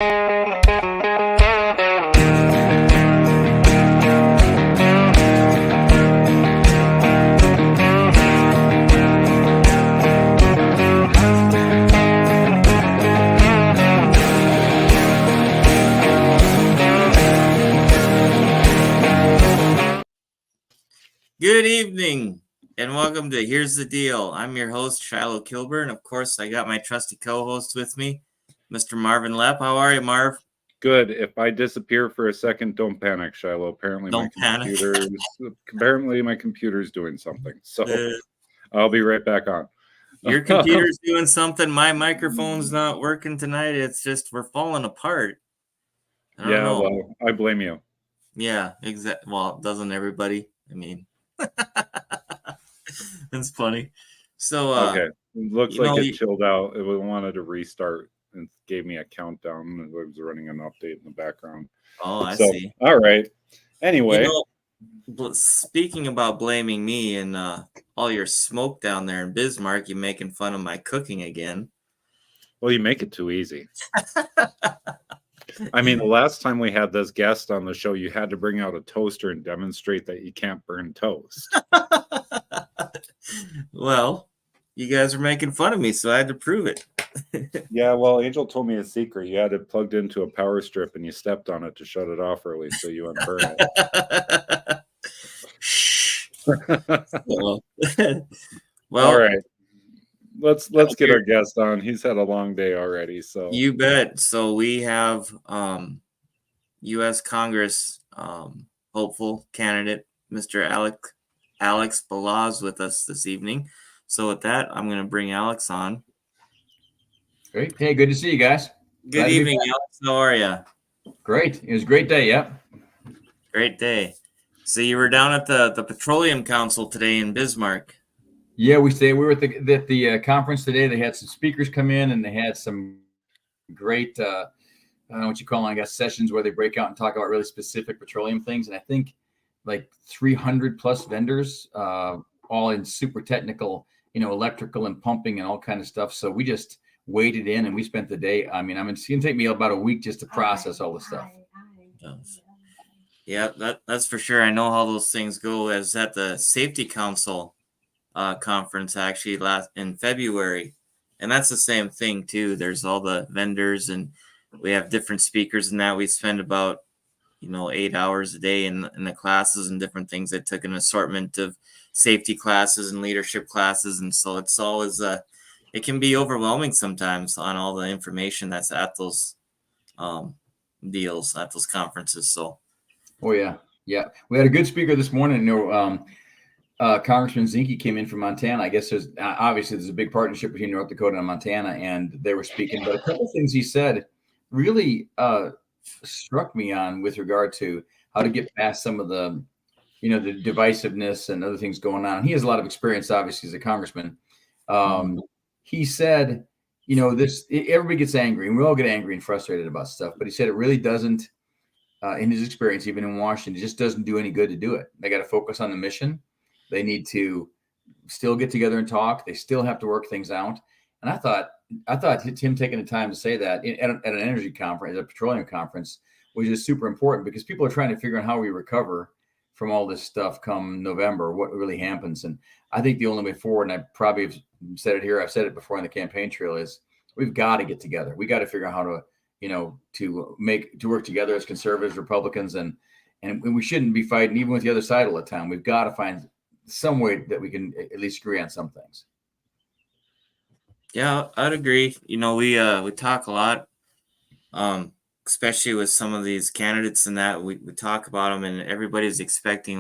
Good evening, and welcome to Here's the Deal. I'm your host, Shilo Kilburn, and of course, I got my trusty co-host with me, Mr. Marvin Lepp. How are you, Marv? Good. If I disappear for a second, don't panic, Shiloh. Apparently, Don't panic. my computer's doing something. So I'll be right back on. Your computer's doing something. My microphone's not working tonight. It's just we're falling apart. I don't know. Well, I blame you. Yeah, exactly. Well, doesn't everybody? I mean, that's funny. So, okay. It looks like it chilled out. It wanted to restart and gave me a countdown. It was running an update in the background. Oh, I see. All right. Anyway. Speaking about blaming me and all your smoke down there in Bismarck, you making fun of my cooking again. Well, you make it too easy. I mean, the last time we had this guest on the show, you had to bring out a toaster and demonstrate that you can't burn toast. Well, you guys are making fun of me, so I had to prove it. Yeah, well, Angel told me a secret. You had it plugged into a power strip and you stepped on it to shut it off early so you wouldn't burn it. Well, all right. Let's get our guest on. He's had a long day already. So you bet. So we have U.S. Congress hopeful candidate, Mr. Alex Balazs, with us this evening. So with that, I'm going to bring Alex on. Great. Hey, good to see you guys. Good evening, Alex. How are you? Great. It was a great day. Yep. Great day. So you were down at the Petroleum Council today in Bismarck. Yeah, we were at the conference today. They had some speakers come in, and they had some great, I don't know what you call them, I guess, sessions where they break out and talk about really specific petroleum things. And I think like 300 plus vendors, all in super technical, electrical and pumping and all kind of stuff. So we just waded in and we spent the day. I mean, it's going to take me about a week just to process all the stuff. Yeah, that's for sure. I know how those things go. I was at the Safety Council conference actually last in February, and that's the same thing too. There's all the vendors and we have different speakers and that we spend about 8 hours a day in the classes and different things. I took an assortment of safety classes and leadership classes, and so it's always it can be overwhelming sometimes on all the information that's at those deals at those conferences. So oh yeah we had a good speaker this morning. Congressman Zinke came in from Montana. I guess there's a big partnership between North Dakota and Montana, and they were speaking. But a couple of things he said really struck me on with regard to how to get past some of the, the divisiveness and other things going on. And he has a lot of experience, obviously, as a congressman. He said, everybody gets angry, and we all get angry and frustrated about stuff. But he said it really doesn't, in his experience, even in Washington, it just doesn't do any good to do it. They got to focus on the mission. They need to still get together and talk. They still have to work things out. And I thought him taking the time to say that at an energy conference, a petroleum conference, was just super important because people are trying to figure out how we recover from all this stuff come November, what really happens. And I think the only way forward, and I probably have said it here, I've said it before on the campaign trail, is we've got to get together. We got to figure out how to to work together as conservatives, Republicans, and we shouldn't be fighting even with the other side all the time. We've got to find some way that we can at least agree on some things. Yeah, I'd agree. We talk a lot, especially with some of these candidates and that we talk about them, and everybody's expecting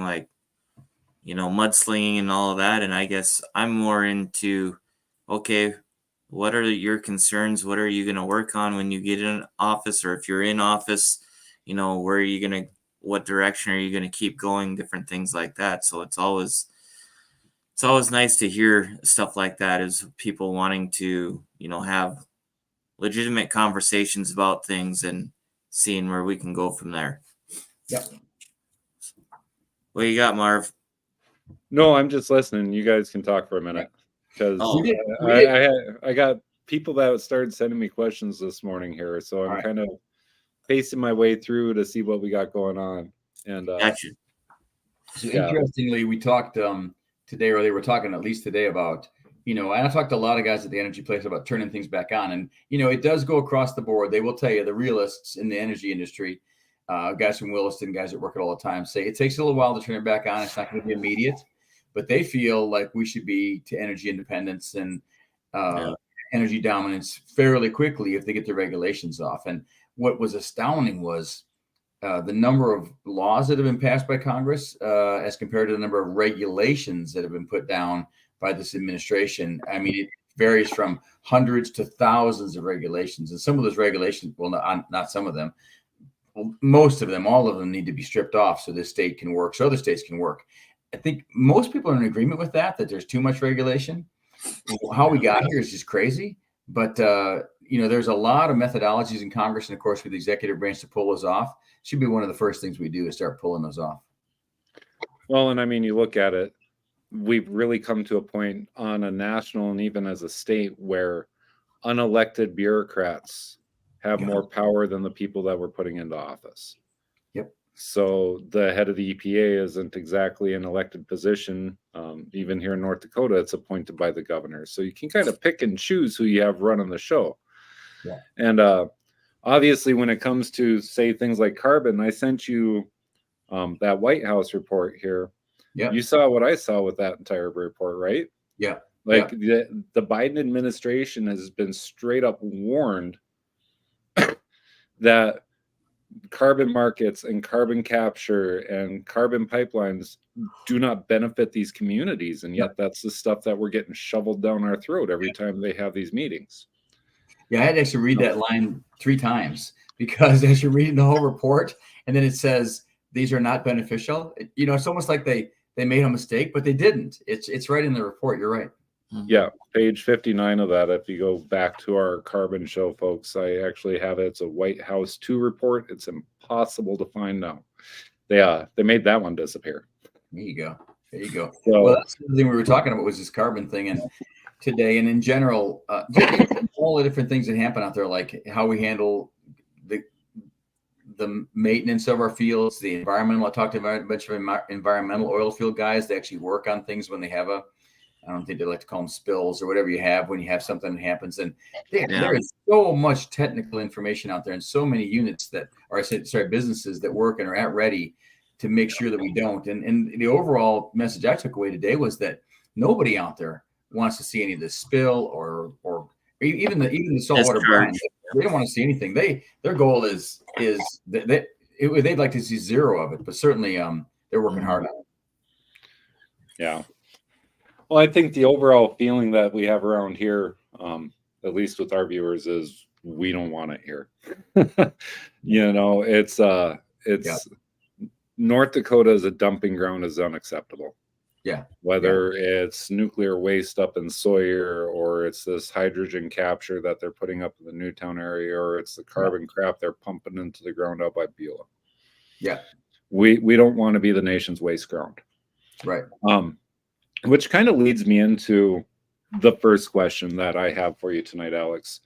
mudslinging and all of that. And I guess I'm more into, okay, what are your concerns? What are you going to work on when you get in office, or if you're in office, where are you going to, what direction are you going to keep going? Different things like that. So it's always nice to hear stuff like that, is people wanting to, have legitimate conversations about things and seeing where we can go from there. Yep. What you got, Marv? No, I'm just listening. You guys can talk for a minute because I got people that started sending me questions this morning here, so I'm kind of pacing my way through to see what we got going on. And Gotcha. So interestingly, we talked today, or they were talking at least today about, and I talked to a lot of guys at the energy place about turning things back on. And, it does go across the board. They will tell you, the realists in the energy industry, guys from Williston, guys that work it all the time, say it takes a little while to turn it back on. It's not going to be immediate, but they feel like we should be to energy independence and energy dominance fairly quickly if they get the regulations off. And what was astounding was the number of laws that have been passed by Congress as compared to the number of regulations that have been put down by this administration. I mean, it varies from hundreds to thousands of regulations. And some of those regulations, well, not some of them, most of them, all of them need to be stripped off so this state can work, so other states can work. I think most people are in agreement with that there's too much regulation. How we got here is just crazy. But, there's a lot of methodologies in Congress and, of course, with the executive branch to pull those off. Should be one of the first things we do is start pulling those off. Well, and I mean, you look at it, we've really come to a point on a national and even as a state where unelected bureaucrats have more power than the people that we're putting into office. Yep. So the head of the EPA isn't exactly an elected position. Even here in North Dakota, it's appointed by the governor. So you can kind of pick and choose who you have running the show. Yeah. And obviously, when it comes to, say, things like carbon, I sent you that White House report here. Yeah. You saw what I saw with that entire report, right? Yeah. Like the Biden administration has been straight up warned that carbon markets and carbon capture and carbon pipelines do not benefit these communities. And yet that's the stuff that we're getting shoveled down our throat every time they have these meetings. Yeah, I had to actually read that line 3 times because as you're reading the whole report and then it says these are not beneficial, it's almost like they made a mistake, but they didn't. It's right in the report. You're right. Yeah, page 59 of that. If you go back to our carbon show, folks, I actually have it. It's a White House 2 report. It's impossible to find now. They made that one disappear. There you go. So, well, that's the thing we were talking about was this carbon thing, and today and in general, all the different things that happen out there, like how we handle the maintenance of our fields, the environmental. I talked about a bunch of environmental oil field guys. They actually work on things when they have I don't think they like to call them spills or whatever you have when you have something that happens. And there is so much technical information out there and so many units businesses that work and are at ready to make sure that we don't. And the overall message I took away today was that nobody out there wants to see any of this spill or even the saltwater brine. They don't want to see anything. Their goal is they'd like to see zero of it, but certainly they're working hard on it. Yeah. Well, I think the overall feeling that we have around here, at least with our viewers, is we don't want it here. It's North Dakota as a dumping ground is unacceptable. Yeah. Whether it's nuclear waste up in Sawyer or it's this hydrogen capture that they're putting up in the Newtown area or it's the carbon crap they're pumping into the ground out by Beulah. Yeah. We don't want to be the nation's waste ground. Right. Which kind of leads me into the first question that I have for you tonight, Alex,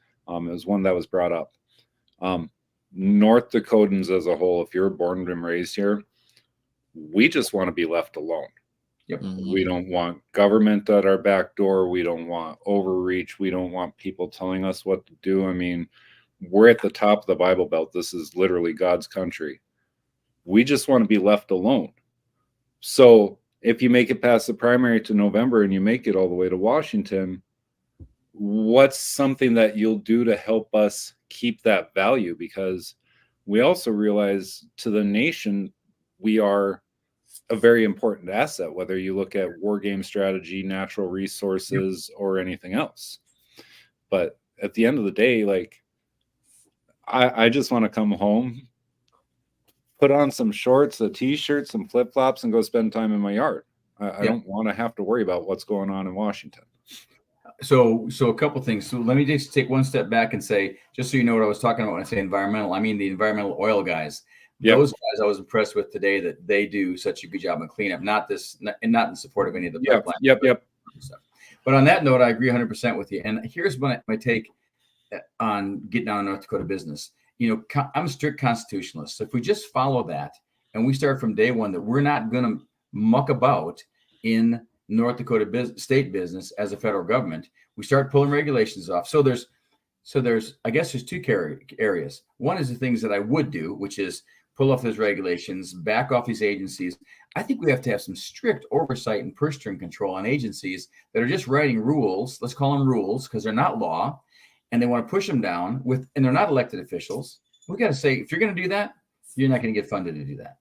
is one that was brought up. North Dakotans as a whole, if you're born and raised here, we just want to be left alone. Yep. We don't want government at our back door. We don't want overreach. We don't want people telling us what to do. I mean, we're at the top of the Bible Belt. This is literally God's country. We just want to be left alone. So if you make it past the primary to November and you make it all the way to Washington, what's something that you'll do to help us keep that value? Because we also realize to the nation, we are a very important asset, whether you look at war game strategy, natural resources, or anything else. But at the end of the day, like, I just want to come home, put on some shorts, a t-shirt, some flip-flops, and go spend time in my yard. I don't want to have to worry about what's going on in Washington. So a couple things. So let me just take one step back and say, just so you know what I was talking about when I say environmental, I mean the environmental oil guys. Yep. Those guys I was impressed with today that they do such a good job in cleanup, not in support of any of the pipelines. Yep. But on that note, I agree 100% with you. And here's my take on getting down to North Dakota business. I'm a strict constitutionalist. So if we just follow that and we start from day one that we're not going to muck about in North Dakota state business as a federal government, we start pulling regulations off. So there's I guess there's two areas. One is the things that I would do, which is pull off those regulations, back off these agencies. I think we have to have some strict oversight and purse string control on agencies that are just writing rules. Let's call them rules because they're not law, and they want to push them down and they're not elected officials. We got to say, if you're going to do that, you're not going to get funded to do that.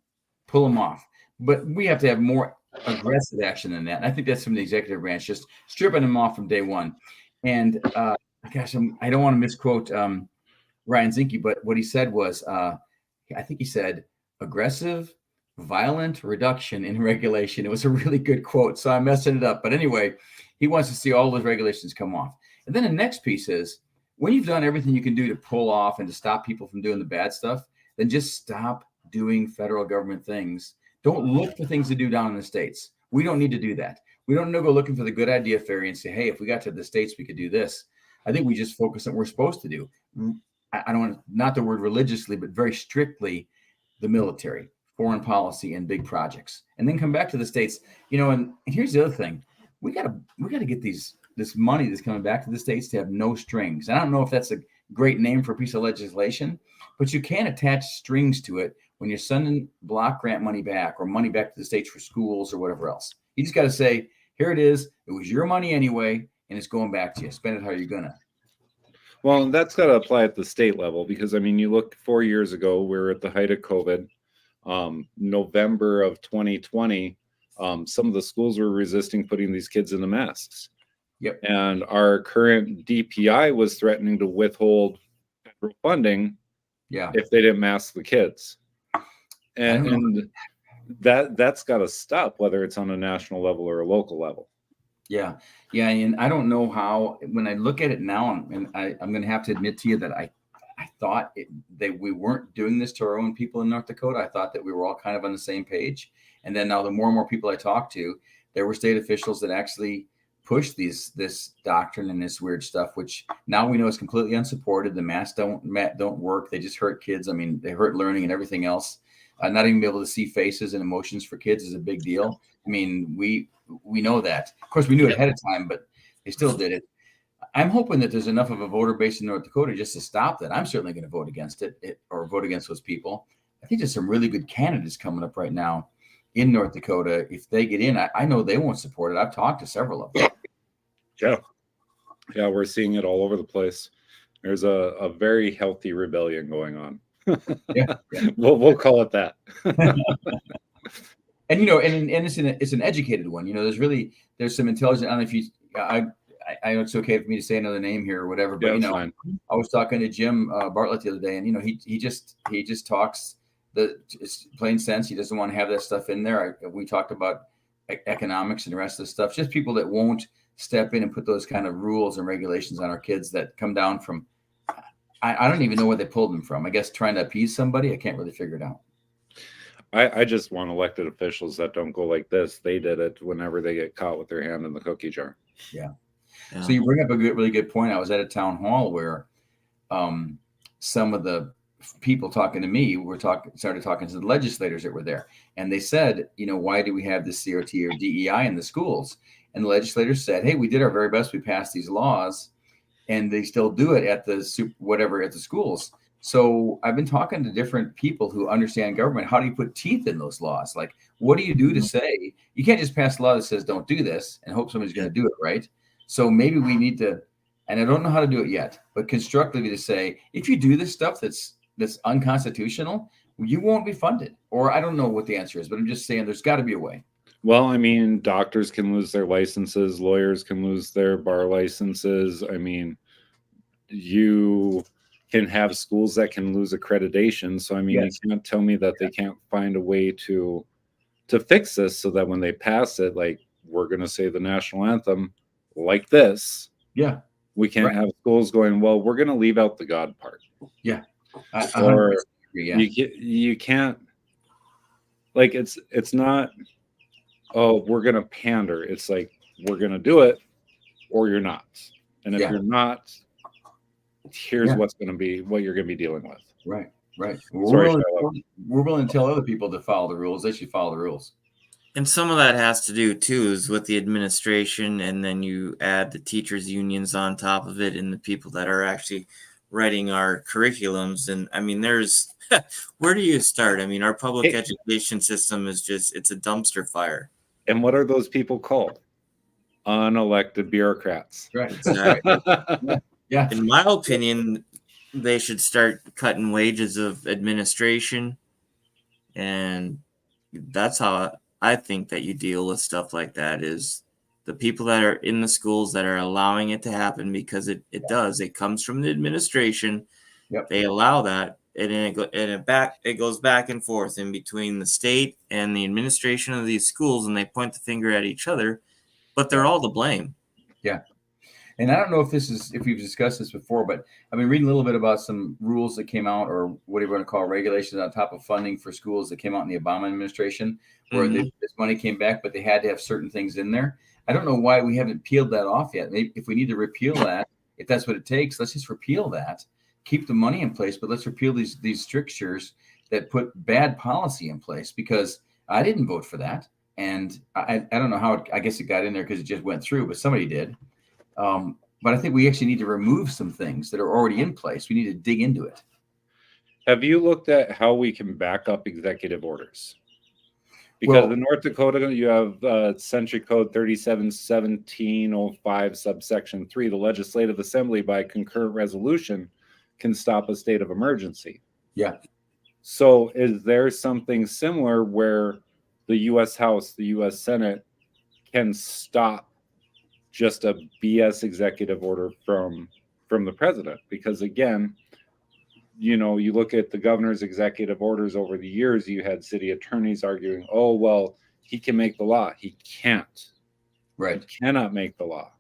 Pull them off. But we have to have more aggressive action than that. And I think that's from the executive branch, just stripping them off from day one. And gosh, I don't want to misquote Ryan Zinke, but what he said was, I think he said, aggressive, violent reduction in regulation. It was a really good quote, so I'm messing it up. But anyway, he wants to see all those regulations come off. And then the next piece is, when you've done everything you can do to pull off and to stop people from doing the bad stuff, then just stop doing federal government things. Don't look for things to do down in the states. We don't need to do that. We don't go looking for the good idea fairy and say, hey, if we got to the states, we could do this. I think we just focus on what we're supposed to do. I don't want, not the word religiously, but very strictly the military, foreign policy, and big projects, and then come back to the states. And here's the other thing: we gotta get this money that's coming back to the states to have no strings. And I don't know if that's a great name for a piece of legislation, but you can't attach strings to it when you're sending block grant money back or money back to the states for schools or whatever else. You just got to say, here it is. It was your money anyway, and it's going back to you. Spend it how you're gonna. Well, that's got to apply at the state level because, I mean, you look 4 years ago, we were at the height of COVID, November of 2020, some of the schools were resisting putting these kids in the masks. Yep. And our current DPI was threatening to withhold federal funding if they didn't mask the kids. And that's got to stop, whether it's on a national level or a local level. Yeah. And I don't know how, when I look at it now, and I'm going to have to admit to you that I thought we weren't doing this to our own people in North Dakota. I thought that we were all kind of on the same page. And then now the more and more people I talk to, there were state officials that actually pushed this doctrine and this weird stuff, which now we know is completely unsupported. The masks don't work. They just hurt kids. I mean, they hurt learning and everything else. Not even be able to see faces and emotions for kids is a big deal. I mean, we know that. Of course, we knew it ahead of time, but they still did it. I'm hoping that there's enough of a voter base in North Dakota just to stop that. I'm certainly going to vote against it or vote against those people. I think there's some really good candidates coming up right now in North Dakota. If they get in, I know they won't support it. I've talked to several of them. Yeah, we're seeing it all over the place. There's a very healthy rebellion going on. Yeah. We'll call it that. And it's an educated one. There's some intelligent. I don't know if you. I know it's okay for me to say another name here or whatever, but fine. I was talking to Jim Bartlett the other day, and he just talks the plain sense. He doesn't want to have that stuff in there. We talked about economics and the rest of the stuff. Just people that won't step in and put those kind of rules and regulations on our kids that come down from. I don't even know where they pulled them from. I guess trying to appease somebody. I can't really figure it out. I just want elected officials that don't go like this. They did it whenever they get caught with their hand in the cookie jar. Yeah. So you bring up a really good point. I was at a town hall where some of the people talking to me started talking to the legislators that were there. And they said, why do we have this CRT or DEI in the schools? And the legislators said, hey, we did our very best. We passed these laws. And they still do it at the schools. So I've been talking to different people who understand government. How do you put teeth in those laws? Like, what do you do to say you can't just pass a law that says don't do this and hope somebody's going to do it, right? So maybe we need to, and I don't know how to do it yet, but constructively to say, if you do this stuff that's unconstitutional, you won't be funded. Or I don't know what the answer is, but I'm just saying there's got to be a way. Well, I mean, doctors can lose their licenses, lawyers can lose their bar licenses. I mean, you can have schools that can lose accreditation. So, I mean, You can't tell me that they can't find a way to fix this so that when they pass it, like we're going to say the national anthem like this. Yeah. We can't have schools going, well, we're going to leave out the God part. Yeah. Or you can't, like, it's not, oh, we're going to pander. It's like, we're going to do it or you're not. And if you're not, here's what you're going to be dealing with. Right. Sorry, We're willing to tell other people to follow the rules. They should follow the rules. And some of that has to do too is with the administration, and then you add the teachers unions on top of it, and the people that are actually writing our curriculums. And I mean, there's where do you start? I mean, our public education system is it's a dumpster fire. And what are those people called? Unelected bureaucrats. Right. Exactly. Yeah. In my opinion, they should start cutting wages of administration, and that's how I think that you deal with stuff like that is the people that are in the schools that are allowing it to happen, because it comes from the administration. Yep. They allow that, and it goes back and forth in between the state and the administration of these schools, and they point the finger at each other, but they're all to blame. Yeah. And I don't know if we've discussed this before, but I've been reading a little bit about some rules that came out, or whatever you want to call regulations on top of funding for schools that came out in the Obama administration, where this money came back, but they had to have certain things in there. I don't know why we haven't peeled that off yet. Maybe if we need to repeal that, if that's what it takes, let's just repeal that, keep the money in place, but let's repeal these strictures that put bad policy in place, because I didn't vote for that. And I don't know how I guess it got in there because it just went through, but somebody did. But I think we actually need to remove some things that are already in place. We need to dig into it. Have you looked at how we can back up executive orders? Because in North Dakota, you have Century Code 371705 subsection 3. The Legislative Assembly, by concurrent resolution, can stop a state of emergency. Yeah. So is there something similar where the U.S. House, the U.S. Senate can stop just a BS executive order from the president? Because again, you look at the governor's executive orders over the years, you had city attorneys arguing, oh, well, he can make the law. He can't. Right. He cannot make the law.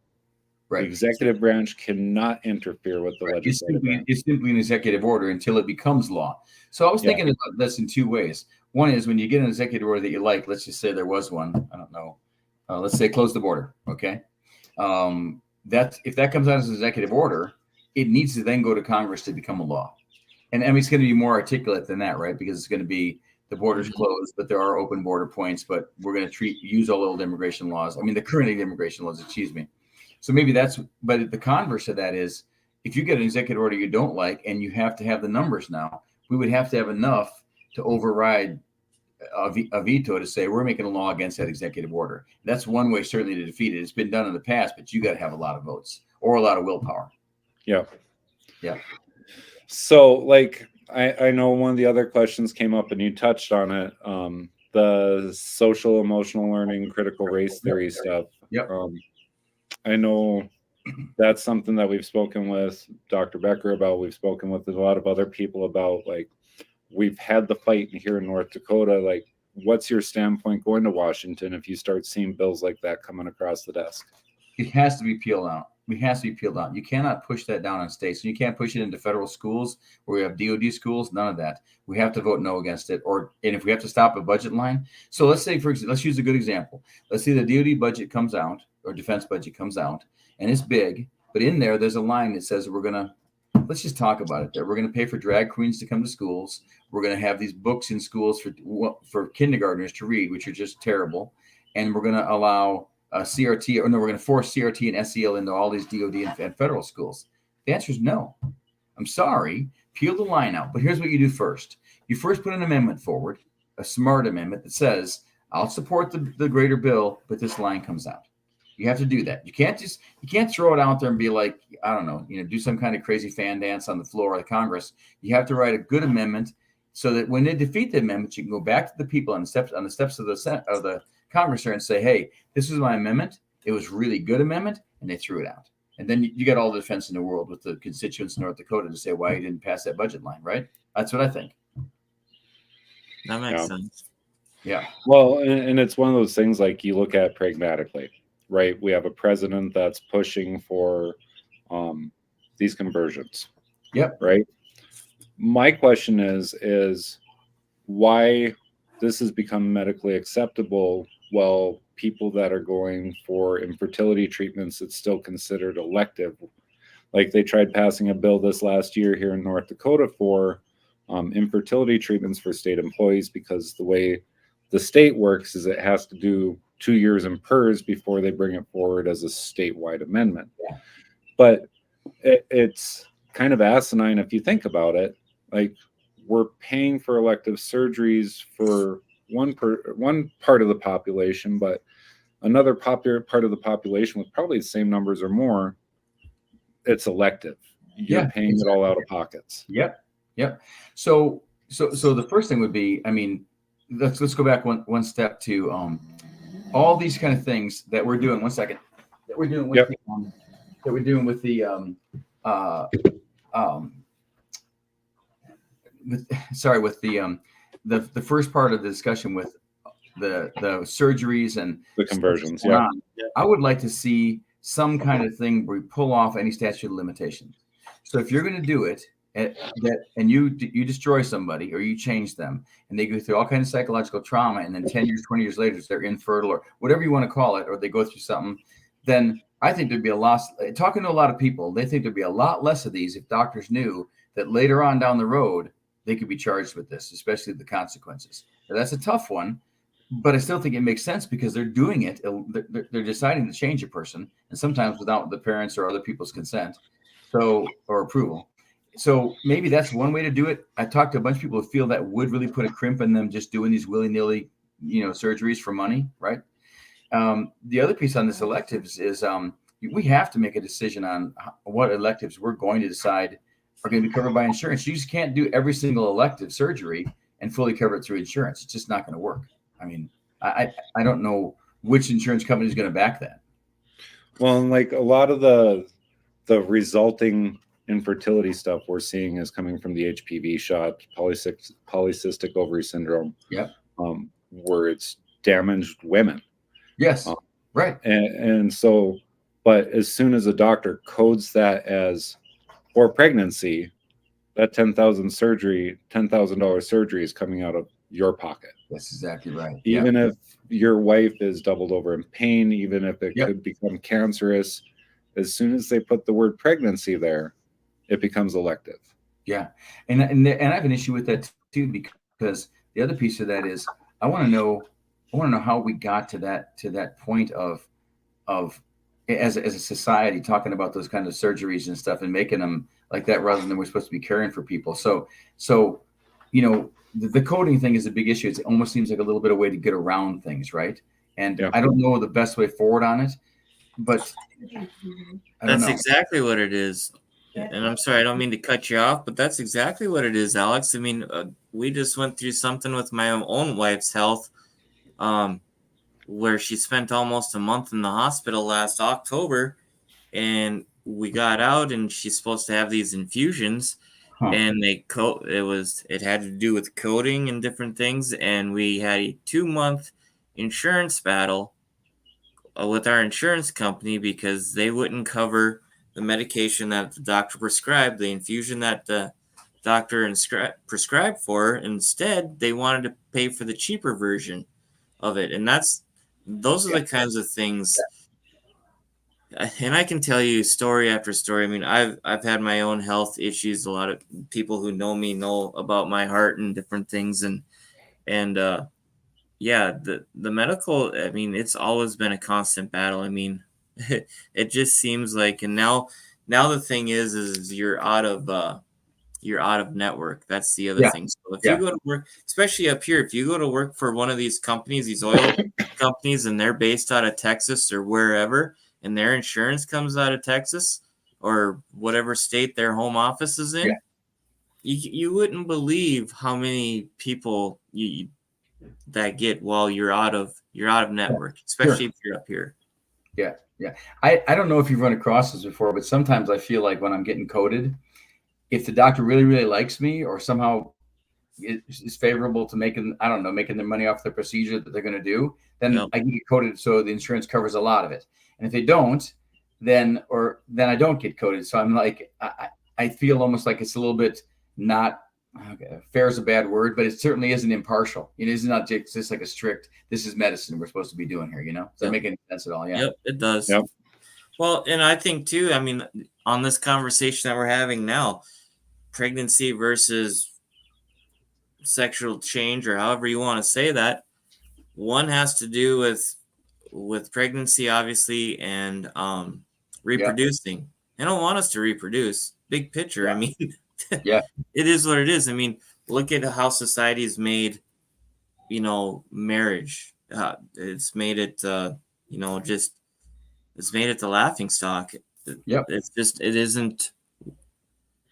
Right. The executive branch cannot interfere with the legislative branch. It's simply an executive order until it becomes law. So I was thinking about this in two ways. One is when you get an executive order that you like, let's just say there was one, I don't know. Let's say close the border. Okay. If that comes out as an executive order, it needs to then go to Congress to become a law. And I mean, it's going to be more articulate than that, right? Because it's going to be the border's closed, but there are open border points, but we're going to use all old immigration laws. I mean, the current immigration laws, excuse me. So maybe but the converse of that is, if you get an executive order you don't like, and you have to have the numbers now, we would have to have enough to override a veto to say we're making a law against that executive order. That's one way certainly to defeat it. It's been done in the past, but you got to have a lot of votes or a lot of willpower. Yeah. Yeah. So like, I know one of the other questions came up and you touched on it. The social emotional learning, critical race theory stuff. Yep. I know that's something that we've spoken with Dr. Becker about. We've spoken with a lot of other people about, like, we've had the fight here in North Dakota. Like, what's your standpoint going to Washington if you start seeing bills like that coming across the desk? It has to be peeled out. It has to be peeled out. You cannot push that down on states. You can't push it into federal schools where we have DOD schools. None of that. We have to vote no against it. And if we have to stop a budget line. So let's say, for example, let's use a good example. Let's say the DOD budget comes out, or defense budget comes out, and it's big, but in there's a line that says let's just talk about it there. We're going to pay for drag queens to come to schools. We're going to have these books in schools for kindergartners to read, which are just terrible. And we're going to allow CRT, we're going to force CRT and SEL into all these DOD and federal schools. The answer is no. I'm sorry. Peel the line out. But here's what you do first. You first put an amendment forward, a smart amendment that says, I'll support the greater bill, but this line comes out. You have to do that. You can't throw it out there and be like, I don't know, do some kind of crazy fan dance on the floor of the Congress. You have to write a good amendment so that when they defeat the amendment, you can go back to the people on the steps of the Congress there and say, hey, this is my amendment. It was really good amendment, and they threw it out. And then you got all the defense in the world with the constituents in North Dakota to say why you didn't pass that budget line, right? That's what I think. That makes sense. Yeah. Well, and it's one of those things, like, you look at pragmatically, right? We have a president that's pushing for these conversions. Yep. Right. My question is why this has become medically acceptable while people that are going for infertility treatments, it's still considered elective. Like, they tried passing a bill this last year here in North Dakota for infertility treatments for state employees, because the way the state works is it has to do 2 years in PERS before they bring it forward as a statewide amendment. Yeah. But it's kind of asinine if you think about it. Like, we're paying for elective surgeries for one part of the population, but another popular part of the population with probably the same numbers or more, it's elective. You're paying it all out of pockets. Yep. So the first thing would be, I mean, let's go back one step to all these kind of things that we're doing. 1 second. That we're doing with the first part of the discussion with the surgeries and the conversions. I would like to see some kind of thing where we pull off any statute of limitations. So if you're going to do it, and you destroy somebody or you change them and they go through all kinds of psychological trauma, and then 10 years, 20 years later, they're infertile or whatever you want to call it, or they go through something, then I think there'd be a lot. Talking to a lot of people, they think there'd be a lot less of these if doctors knew that later on down the road they could be charged with this, especially the consequences. Now, that's a tough one, but I still think it makes sense because they're doing it. They're deciding to change a person, and sometimes without the parents or other people's consent, or approval. So maybe that's one way to do it. I talked to a bunch of people who feel that would really put a crimp in them just doing these willy-nilly, surgeries for money, right? The other piece on this electives is we have to make a decision on what electives we're going to decide are going to be covered by insurance. You just can't do every single elective surgery and fully cover it through insurance. It's just not going to work. I mean, I don't know which insurance company is going to back that. Well, and like a lot of the resulting infertility stuff we're seeing is coming from the HPV shot, polycystic ovary syndrome. Yep. Where it's damaged women. Yes. Right. And so, but as soon as a doctor codes that as for pregnancy, that $10,000 surgery is coming out of your pocket. That's exactly right. Even if your wife is doubled over in pain, even if it could become cancerous, as soon as they put the word pregnancy there, it becomes elective. Yeah. And I have an issue with that too, because the other piece of that is I want to know how we got to that point of as a society talking about those kind of surgeries and stuff and making them like that rather than we're supposed to be caring for people. So the coding thing is a big issue. It almost seems like a little bit of a way to get around things, right? And I don't know the best way forward on it, but that's exactly what it is. And I'm sorry, I don't mean to cut you off, but that's exactly what it is, Alex. I mean, we just went through something with my own wife's health, where she spent almost a month in the hospital last October, and we got out, and she's supposed to have these infusions, and it had to do with coding and different things, and we had a 2-month insurance battle with our insurance company because they wouldn't cover the medication that the doctor prescribed, the infusion that the doctor prescribed for her. Instead, they wanted to pay for the cheaper version of it. And those are the kinds of things. And I can tell you story after story. I mean, I've had my own health issues. A lot of people who know me know about my heart and different things. The medical, I mean, it's always been a constant battle. I mean, it just seems like, and now the thing is you're out of network. That's the other thing. So if you go to work, especially up here, if you go to work for one of these companies, these oil companies, and they're based out of Texas or wherever, and their insurance comes out of Texas or whatever state their home office is in, you wouldn't believe how many people that get while you're out of network, especially if you're up here. Yeah. I don't know if you've run across this before, but sometimes I feel like when I'm getting coded, if the doctor really, really likes me or somehow is favorable to making their money off the procedure that they're going to do, then I can get coded so the insurance covers a lot of it. And if they don't, then I don't get coded. So I'm like, I feel almost like it's a little bit not fair is a bad word, but it certainly isn't impartial. It is not just like a strict, this is medicine we're supposed to be doing here, Does that make any sense at all? Yeah. Yep, it does. Yep. Well, and I think too, I mean, on this conversation that we're having now, pregnancy versus sexual change, or however you want to say that. One has to do with pregnancy, obviously, and Yeah. reproducing. They don't want us to reproduce. Big picture. I mean, Yeah. it is what it is. I mean, look at how society's made, marriage. It's made it, just it's made it the laughing stock. Yep. It's just it isn't.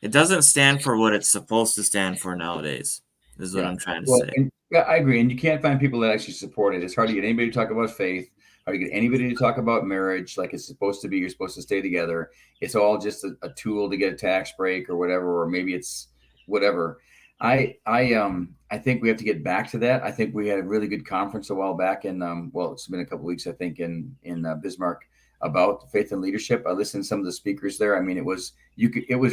It doesn't stand for what it's supposed to stand for nowadays. Is what Yeah. I'm trying to Well, say. and, yeah, I agree. And you can't find people that actually support it. It's hard to get anybody to talk about faith, hard to get anybody to talk about marriage like it's supposed to be. You're supposed to stay together. It's all just a tool to get a tax break or whatever, or maybe it's whatever. I think we have to get back to that. I think we had a really good conference a while back in well, it's been a couple of weeks, I think, in Bismarck about faith and leadership. I listened to some of the speakers there. I mean, it was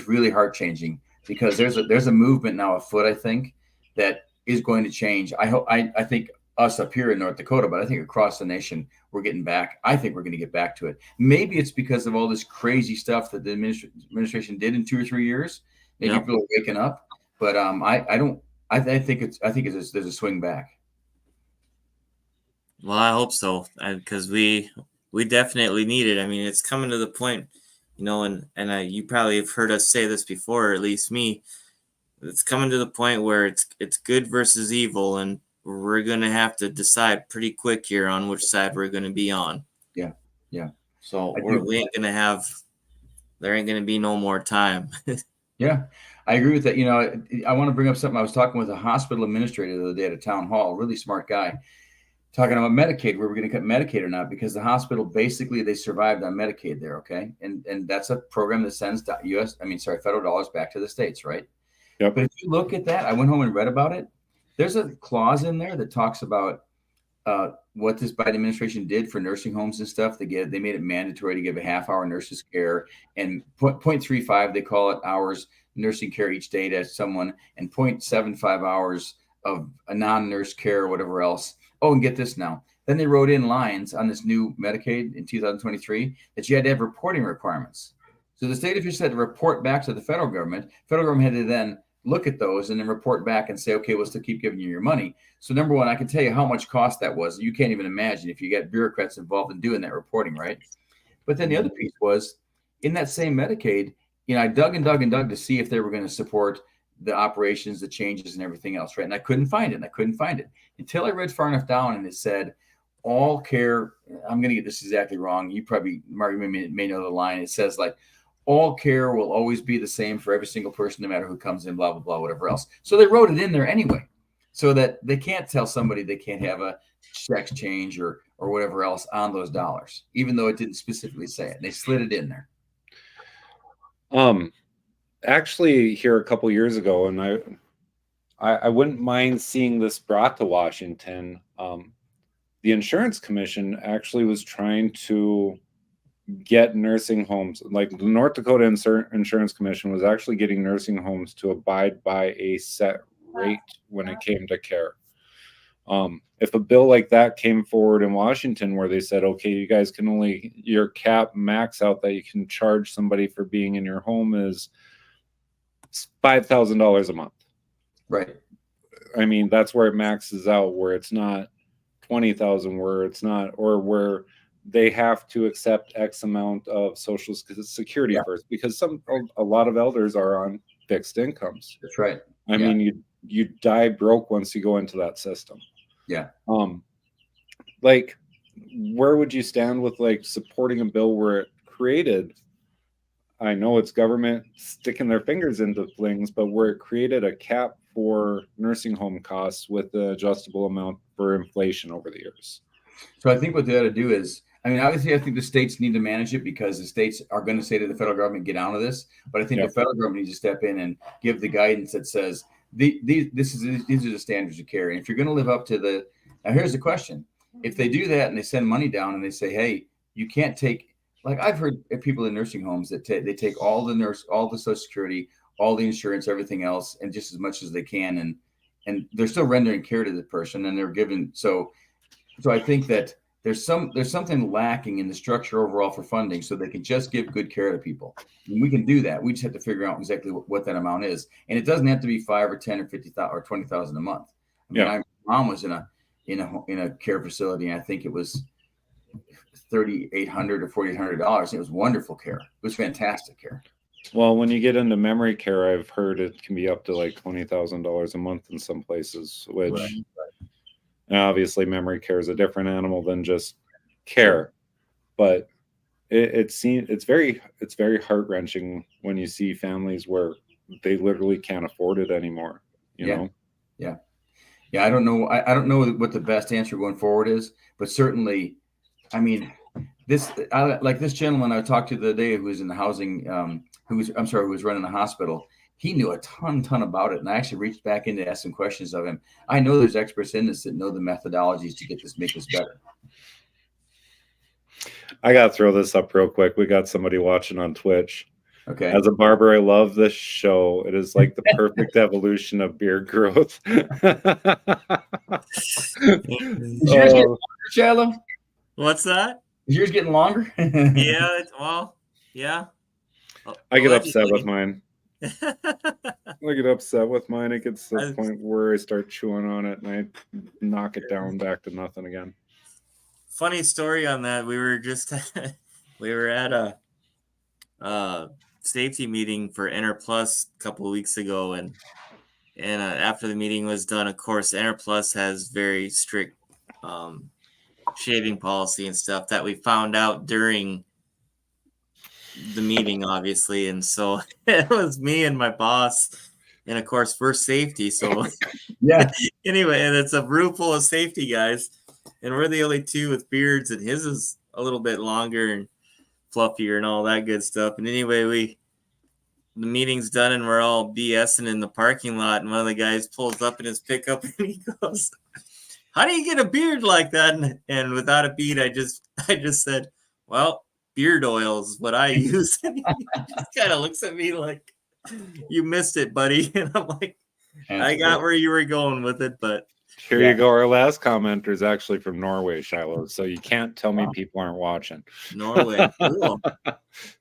really heart changing because there's a movement now afoot, I think, that is going to change. I think us up here in North Dakota, but I think across the nation, we're getting back. I think we're going to get back to it. Maybe it's because of all this crazy stuff that the administration did in 2 or 3 years. Maybe Yep. people are waking up, but I don't. I think there's a swing back. Well, I hope so, because we definitely need it. I mean, it's coming to the point, and you probably have heard us say this before, or at least me. It's coming to the point where it's good versus evil, and we're gonna have to decide pretty quick here on which side we're gonna be on. Yeah, yeah. So I do. we ain't gonna have. There ain't gonna be no more time. Yeah, I agree with that. I want to bring up something. I was talking with a hospital administrator the other day at a town hall, really smart guy, talking about Medicaid, where we're going to cut Medicaid or not, because the hospital basically they survived on Medicaid there. Okay. And that's a program that sends federal dollars back to the states. Right. Yep. But if you look at that, I went home and read about it. There's a clause in there that talks about what this Biden administration did for nursing homes and stuff. They made it mandatory to give a half-hour nurses care, and 0.35 they call it hours nursing care each day to someone, and 0.75 hours of a non-nurse care or whatever else. Oh, and get this now. Then they wrote in lines on this new Medicaid in 2023 that you had to have reporting requirements. So the state officials had to report back to the federal government. Federal government had to then look at those and then report back and say, okay, we'll still keep giving you your money. So number one, I can tell you how much cost that was. You can't even imagine if you got bureaucrats involved in doing that reporting, right? But then the other piece was in that same Medicaid, I dug and dug and dug to see if they were going to support the operations, the changes and everything else, right? And I couldn't find it until I read far enough down and it said all care. I'm going to get this exactly wrong. You probably, Mark, may know the line. It says like, all care will always be the same for every single person, no matter who comes in, blah, blah, blah, whatever else. So they wrote it in there anyway, so that they can't tell somebody they can't have a sex change or whatever else on those dollars, even though it didn't specifically say it. They slid it in there. Actually, here a couple years ago, and I wouldn't mind seeing this brought to Washington. The Insurance Commission actually was trying to get nursing homes, like the North Dakota Insurance Commission was actually getting nursing homes to abide by a set rate when it came to care. If a bill like that came forward in Washington where they said, okay, you guys can only, your cap max out that you can charge somebody for being in your home is $5,000 a month. Right. I mean, that's where it maxes out, where it's not 20,000, where it's not, or where they have to accept X amount of Social Security first, because a lot of elders are on fixed incomes. That's right. I mean, you die broke once you go into that system. Yeah. Like, where would you stand with like supporting a bill where it created, I know it's government sticking their fingers into things, but where it created a cap for nursing home costs with the adjustable amount for inflation over the years? So I think what they ought to do is, obviously, I think the states need to manage it because the states are going to say to the federal government, get out of this. But I think the federal government needs to step in and give the guidance that says, these are the standards of care. And if you're going to live up to now here's the question. If they do that and they send money down and they say, hey, you can't take, like I've heard people in nursing homes that they take all the Social Security, all the insurance, everything else, and just as much as they can. And they're still rendering care to the person and they're given. So I think that there's something lacking in the structure overall for funding, so they can just give good care to people. And we can do that. We just have to figure out exactly what that amount is, and it doesn't have to be 5 or 10 or 50,000 or 20,000 a month. I mean, my mom was in a care facility, and I think it was $3,800 or $4,800. It was wonderful care. It was fantastic care. Well, when you get into memory care, I've heard it can be up to like $20,000 a month in some places, which obviously memory care is a different animal than just care. But it's very heart-wrenching when you see families where they literally can't afford it anymore. You know? Yeah. I don't know. I don't know what the best answer going forward is, but certainly, I mean, like this gentleman I talked to the other day who was in the housing, who was running the hospital. He knew a ton about it, and I actually reached back in to ask some questions of him. I know there's experts in this that know the methodologies to make this better. I got to throw this up real quick. We got somebody watching on Twitch. Okay. As a barber, I love this show. It is like the perfect evolution of beard growth. Is yours getting longer, Shiloh? What's that? Is yours getting longer? Yeah. Yeah. I get upset with mine. I get upset with mine. It gets to the point where I start chewing on it and I knock it down back to nothing again. Funny story on that. We were just we were at a safety meeting for Enter Plus a couple of weeks ago, and after the meeting was done, of course, Enter Plus has very strict shaving policy and stuff that we found out during the meeting, obviously. And so it was me and my boss, and of course, first safety. So yeah. Anyway, and it's a room full of safety guys, and we're the only two with beards, and his is a little bit longer and fluffier and all that good stuff. And anyway, the meeting's done and we're all BSing in the parking lot, and one of the guys pulls up in his pickup and he goes, "How do you get a beard like that?" And without a beat, I just said, "Well, beard oil is what I use." And he just kind of looks at me like, "You missed it, buddy." And I'm like, I got where you were going with it, but here you go. Our last commenter is actually from Norway, Shiloh. So you can't tell me people aren't watching. Norway. Cool.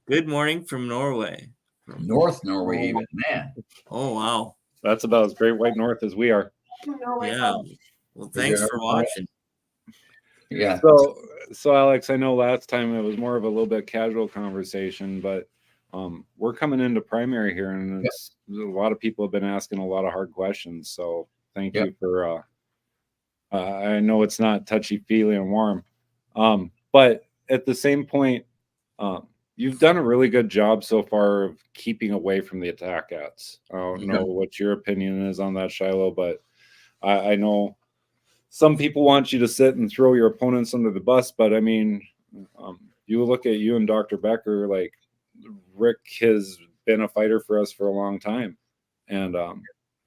Good morning from Norway. North Norway, even, man. Oh, wow. That's about as great white north as we are. Yeah. Well, thanks for watching. Yeah. So Alex, I know last time it was more of a little bit casual conversation, but we're coming into primary here, and a lot of people have been asking a lot of hard questions. So thank you for. I know it's not touchy-feely and warm, but at the same point, you've done a really good job so far of keeping away from the attack ads. I don't know what your opinion is on that, Shiloh, but I know some people want you to sit and throw your opponents under the bus, but I mean, you look at you and Dr. Becker, like Rick has been a fighter for us for a long time. And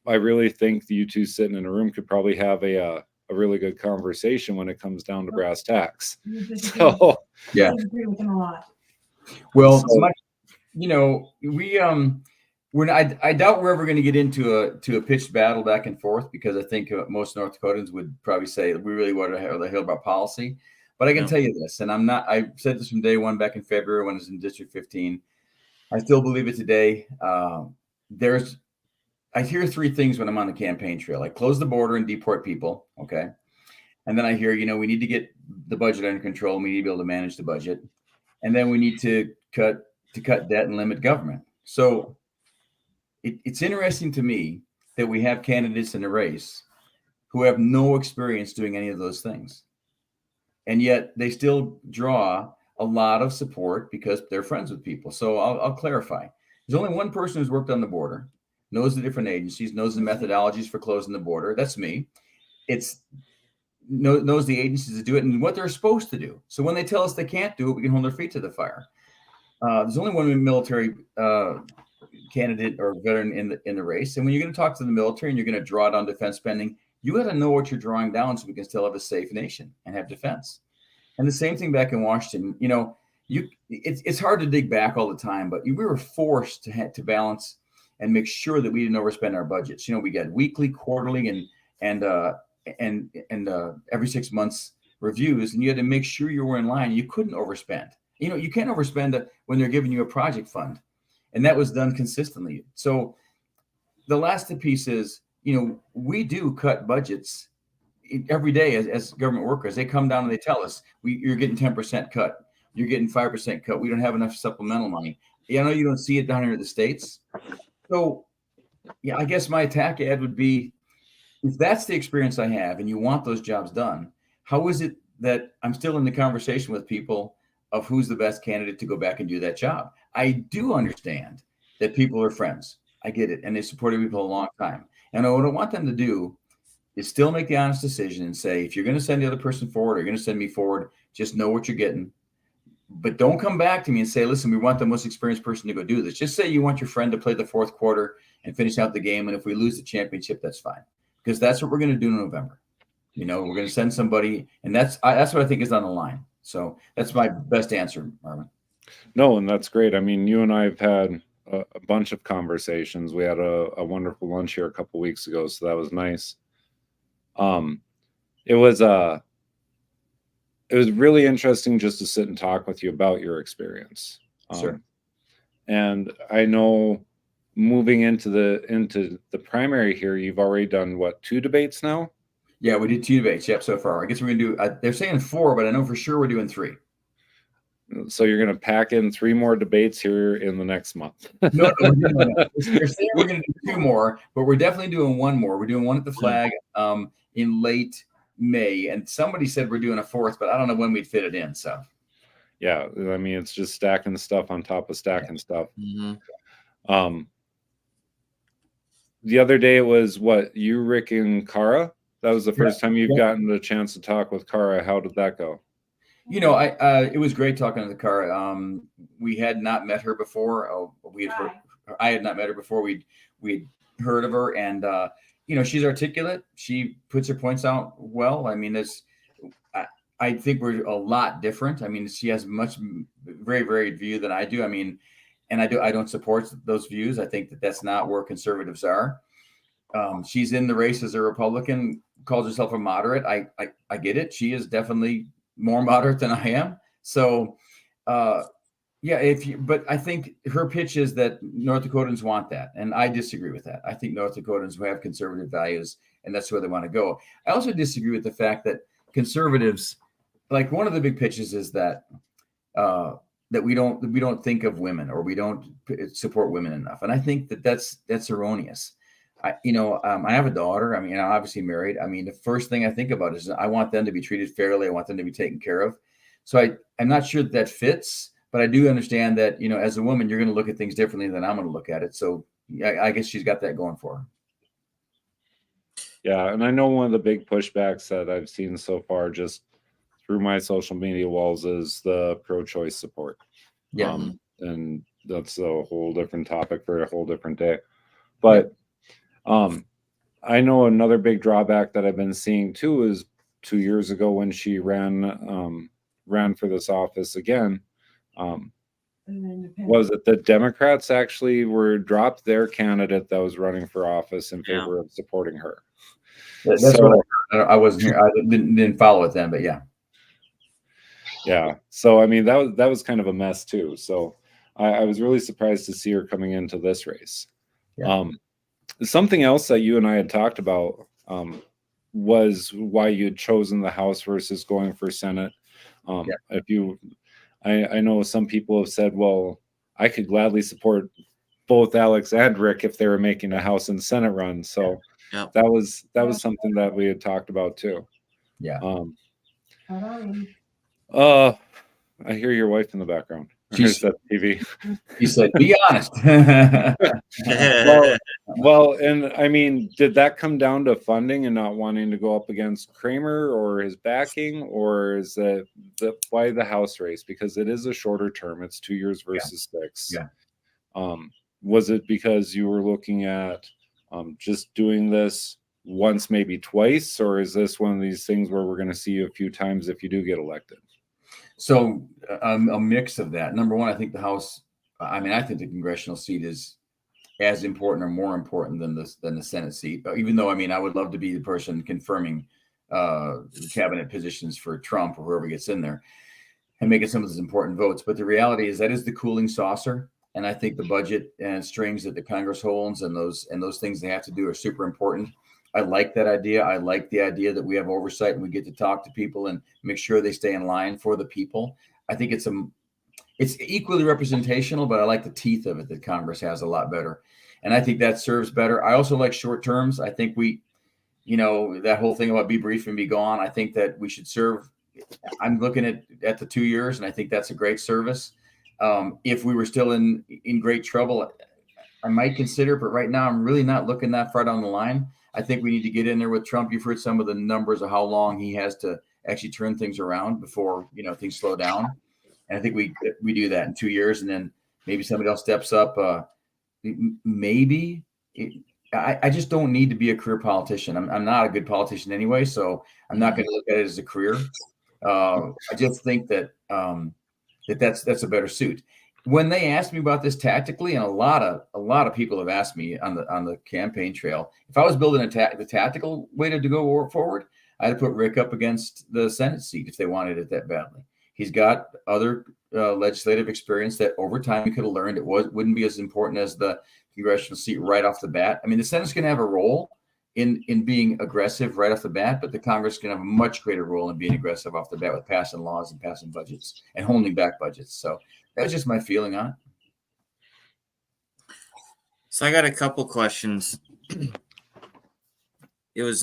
I really think you two sitting in a room could probably have a really good conversation when it comes down to brass tacks. So yeah, I agree with him a lot. Well, I doubt we're ever going to get into a pitched battle back and forth, because I think most North Dakotans would probably say we really want to hear about policy. But I can tell you this, and I said this from day one back in February when I was in District 15. I still believe it today. I hear three things when I'm on the campaign trail. I close the border and deport people, okay? And then I hear, we need to get the budget under control, and we need to be able to manage the budget. And then we need to cut debt and limit government. So it's interesting to me that we have candidates in the race who have no experience doing any of those things. And yet they still draw a lot of support because they're friends with people. So I'll clarify. There's only one person who's worked on the border, knows the different agencies, knows the methodologies for closing the border. That's me. Knows the agencies to do it and what they're supposed to do. So when they tell us they can't do it, we can hold their feet to the fire. There's only one military candidate or veteran in the race. And when you're going to talk to the military and you're going to draw down defense spending, you got to know what you're drawing down so we can still have a safe nation and have defense. And the same thing back in Washington. It's hard to dig back all the time, but we were forced to balance and make sure that we didn't overspend our budgets. We got weekly, quarterly, and every 6 months reviews, and you had to make sure you were in line. You couldn't overspend. You can't overspend when they're giving you a project fund, and that was done consistently. So the last piece is, we do cut budgets every day as government workers. They come down and they tell us, you're getting 10% cut. You're getting 5% cut. We don't have enough supplemental money. I know you don't see it down here in the States. So yeah, I guess my attack ad would be, if that's the experience I have and you want those jobs done, how is it that I'm still in the conversation with people of who's the best candidate to go back and do that job? I do understand that people are friends. I get it. And they supported people a long time. And what I want them to do is still make the honest decision and say, if you're going to send the other person forward or you're going to send me forward, just know what you're getting. But don't come back to me and say, listen, we want the most experienced person to go do this. Just say you want your friend to play the fourth quarter and finish out the game. And if we lose the championship, that's fine. Because that's what we're going to do in November. We're going to send somebody. And that's what I think is on the line. So that's my best answer, Marvin. No, and that's great. I mean, you and I have had a bunch of conversations. We had a wonderful lunch here a couple weeks ago. So that was nice. It was really interesting just to sit and talk with you about your experience. Sure. And I know moving into the primary here, you've already done 2 debates now? Yeah, we did 2 debates. Yep, so far. I guess we're going to do, they're saying 4, but I know for sure we're doing 3. So you're going to pack in 3 more debates here in the next month. No, they're saying we're going to do 2 more, but we're definitely doing 1 more. We're doing one at the Flag in late May, and somebody said we're doing a 4th, but I don't know when we'd fit it in. So yeah, I mean, it's just stacking stuff on top of stacking stuff. Mm-hmm. The other day it was you, Rick, and Kara. That was the first time you've gotten the chance to talk with Kara. How did that go? It was great talking to Kara. We had not met her before. I had not met her before. We'd heard of her, and she's articulate. She puts her points out well. I mean, I think we're a lot different. I mean, she has very varied view than I do. I mean, and I don't support those views. I think that's not where conservatives are. She's in the race as a Republican, calls herself a moderate. I get it. She is definitely more moderate than I am. So, but I think her pitch is that North Dakotans want that. And I disagree with that. I think North Dakotans who have conservative values, and that's where they want to go. I also disagree with the fact that conservatives, like one of the big pitches is that, that we don't think of women, or we don't support women enough. And I think that's erroneous. I have a daughter. I mean, I'm obviously married. I mean, the first thing I think about is I want them to be treated fairly. I want them to be taken care of. So I'm not sure that fits, but I do understand that, as a woman, you're going to look at things differently than I'm going to look at it. So I guess she's got that going for her. Yeah. And I know one of the big pushbacks that I've seen so far just through my social media walls is the pro-choice support. Yeah. And that's a whole different topic for a whole different day. But I know another big drawback that I've been seeing too is 2 years ago when she ran for this office again, was it the Democrats actually dropped their candidate that was running for office in favor of supporting her. That's what I wasn't here. I didn't follow it then, but yeah. Yeah. So, I mean, that was kind of a mess too. So I was really surprised to see her coming into this race. Yeah. Something else that you and I had talked about was why you'd chosen the House versus going for Senate. I know some people have said, well, I could gladly support both Alex and Rick if they were making a House and Senate run. So that was something that we had talked about too. Yeah. I hear your wife in the background. She's that TV. She said, "Be honest." well, and I mean, did that come down to funding and not wanting to go up against Kramer or his backing, or is that why the House race? Because it is a shorter term; it's 2 years versus 6. Yeah. Was it because you were looking at just doing this once, maybe twice, or is this one of these things where we're going to see you a few times if you do get elected? So a mix of that. Number one, I think the House. I mean, I think the congressional seat is as important or more important than the Senate seat. Even though, I mean, I would love to be the person confirming cabinet positions for Trump or whoever gets in there, and making some of those important votes. But the reality is that is the cooling saucer. And I think the budget and strings that the Congress holds and those things they have to do are super important. I like that idea. I like the idea that we have oversight and we get to talk to people and make sure they stay in line for the people. I think it's equally representational, but I like the teeth of it that Congress has a lot better. And I think that serves better. I also like short terms. I think that whole thing about be brief and be gone. I think that we should serve. I'm looking at the 2 years, and I think that's a great service. If we were still in great trouble, I might consider, but right now I'm really not looking that far down the line. I think we need to get in there with Trump. You've heard some of the numbers of how long he has to actually turn things around before things slow down. And I think we do that in 2 years, and then maybe somebody else steps up. I just don't need to be a career politician. I'm not a good politician anyway, so I'm not going to look at it as a career. I just think that that's a better suit. When they asked me about this tactically, and a lot of people have asked me on the campaign trail, if I was building the tactical way to go forward, I'd put Rick up against the Senate seat if they wanted it that badly. He's got other legislative experience that over time he could have learned. It wouldn't be as important as the congressional seat right off the bat. I mean, the Senate's going to have a role in being aggressive right off the bat, but the Congress is going to have a much greater role in being aggressive off the bat with passing laws and passing budgets and holding back budgets. So that's just my feeling on it. So I got a couple questions. It was,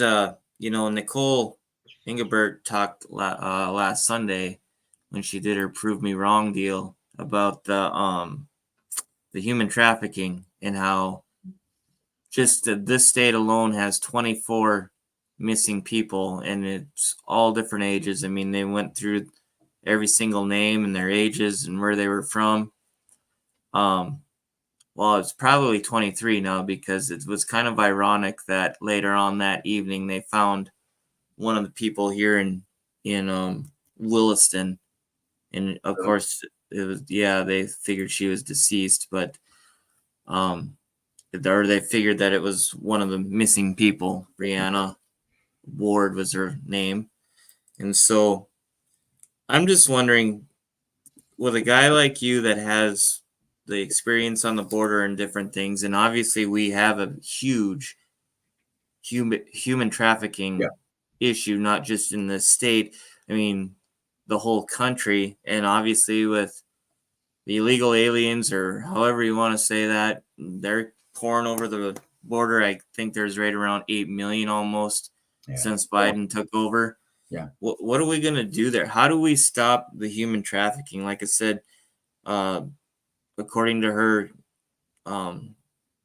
Nicole Ingeberg talked last Sunday when she did her Prove Me Wrong deal about the human trafficking and how just this state alone has 24 missing people, and it's all different ages. I mean, they went through every single name and their ages and where they were from. Well, it's probably 23 now, because it was kind of ironic that later on that evening they found one of the people here in Williston, and of course it was they figured she was deceased, but or they figured that it was one of the missing people. Brianna Ward was her name. And so I'm just wondering, with a guy like you that has the experience on the border and different things, and obviously we have a huge human trafficking issue, not just in the state, I mean, the whole country, and obviously with the illegal aliens, or however you want to say that, they're pouring over the border. I think there's right around 8 million almost since Biden took over. Yeah. What are we going to do there? How do we stop the human trafficking? Like I said, according to her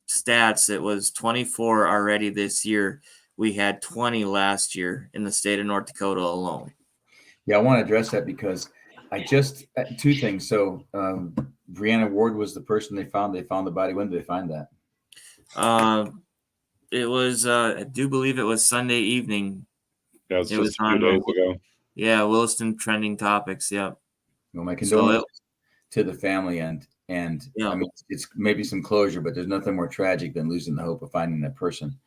stats, it was 24 already this year. We had 20 last year in the state of North Dakota alone. Yeah, I want to address that because I just two things. So Brianna Ward was the person they found. They found the body. When did they find that? It was I do believe it was Sunday evening. Yeah, it was a few days ago. Yeah, Williston Trending Topics. Yeah. Well, my condolences to the family, and I mean, it's maybe some closure, but there's nothing more tragic than losing the hope of finding that person.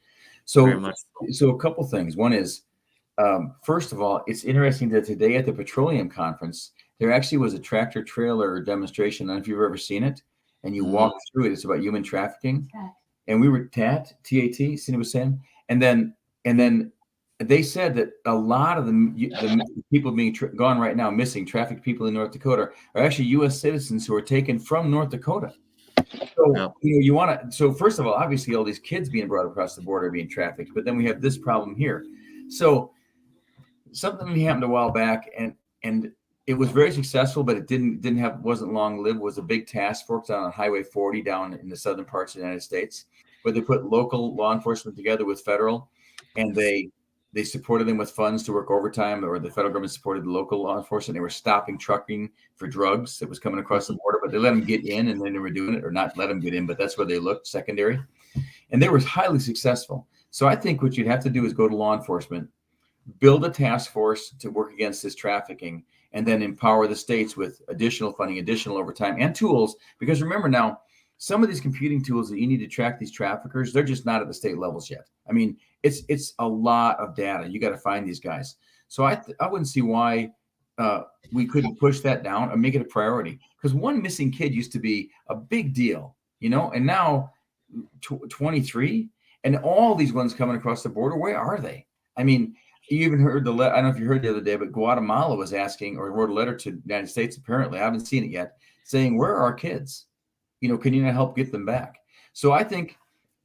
So a couple things. One is, first of all, it's interesting that today at the petroleum conference, there actually was a tractor trailer demonstration. I don't know if you've ever seen it, and you walk through it. It's about human trafficking. And we were Cindy was saying, and then they said that a lot of the people being gone right now, missing trafficked people in North Dakota, are actually U.S. citizens who are taken from North Dakota. So you want to. So first of all, obviously, all these kids being brought across the border are being trafficked, but then we have this problem here. So something happened a while back, and it was very successful, but it wasn't long lived. Was a big task force on Highway 40 down in the southern parts of the United States, where they put local law enforcement together with federal, and they supported them with funds to work overtime, or the federal government supported the local law enforcement. They were stopping trucking for drugs that was coming across the border, but they let them get in, and then they were doing it, or not let them get in, but that's where they looked secondary. And they were highly successful. So I think what you'd have to do is go to law enforcement, build a task force to work against this trafficking, and then empower the states with additional funding, additional overtime, and tools. Because remember now, some of these computing tools that you need to track these traffickers, they're just not at the state levels yet. I mean, it's a lot of data. You got to find these guys. So I wouldn't see why we couldn't push that down and make it a priority, because one missing kid used to be a big deal, and now 23 and all these ones coming across the border. Where are they? I mean, you even heard I don't know if you heard the other day, but Guatemala was asking, or wrote a letter to the United States, apparently, I haven't seen it yet, saying, where are our kids? Can you not help get them back? So I think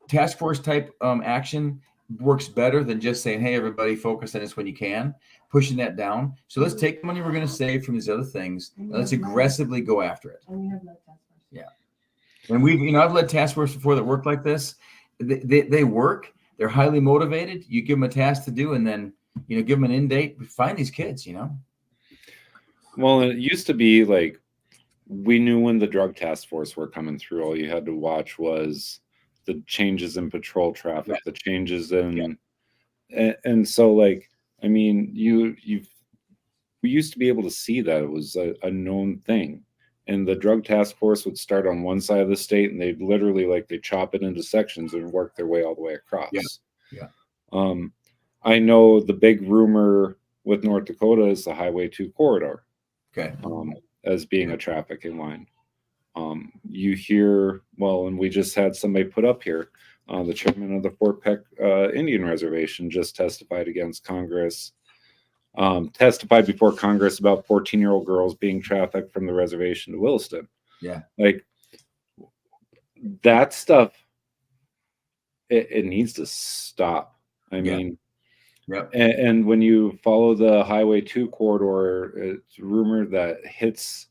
task force type action works better than just saying, hey, everybody focus on this when you can, pushing that down. So let's take the money we're going to save from these other things, and let's aggressively go after it. Yeah. And I've led task force before that work like this. They work. They're highly motivated. You give them a task to do, and then, give them an end date. Find these kids, Well, it used to be like, we knew when the drug task force were coming through. All you had to watch was the changes in patrol traffic, the changes in, and so, like, I mean, we used to be able to see that it was a known thing, and the drug task force would start on one side of the state, and they'd literally, like, they chop it into sections and work their way all the way across. I know the big rumor with North Dakota is the Highway 2 corridor. Okay. As being a trafficking line. You hear, and we just had somebody put up here, the chairman of the Fort Peck Indian Reservation just testified against Congress, testified before Congress about 14-year-old girls being trafficked from the reservation to Williston. Yeah. Like, that stuff, it needs to stop. I mean, yep. And when you follow the Highway 2 corridor, it's rumored that hits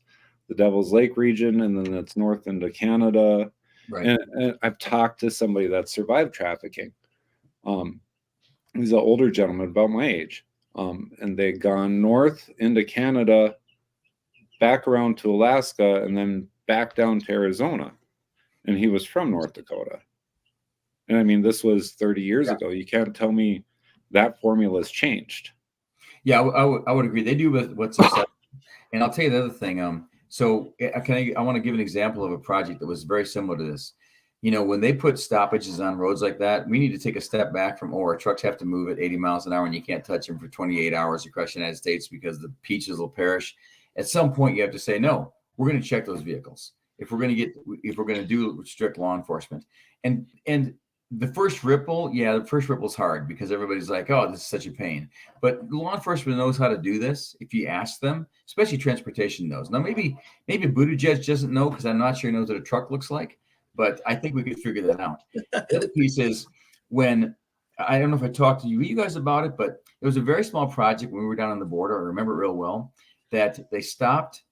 the Devil's Lake region, and then it's north into Canada. Right. And I've talked to somebody that survived trafficking. He's an older gentleman about my age. And they'd gone north into Canada, back around to Alaska, and then back down to Arizona. And he was from North Dakota. And I mean, this was 30 years ago. You can't tell me that formula has changed. Yeah, I would agree. They do what's successful. And I'll tell you the other thing. So I want to give an example of a project that was very similar to this. When they put stoppages on roads like that, we need to take a step back from, our trucks have to move at 80 miles an hour and you can't touch them for 28 hours across the United States because the peaches will perish. At some point, you have to say, no, we're going to check those vehicles if we're going to do strict law enforcement. And the first ripple is hard because everybody's like, oh, this is such a pain. But law enforcement knows how to do this if you ask them, especially transportation knows. Now, maybe Buttigieg doesn't know because I'm not sure he knows what a truck looks like, but I think we could figure that out. The other piece is when, I don't know if I talked to you guys about it, but it was a very small project when we were down on the border. I remember it real well that they stopped.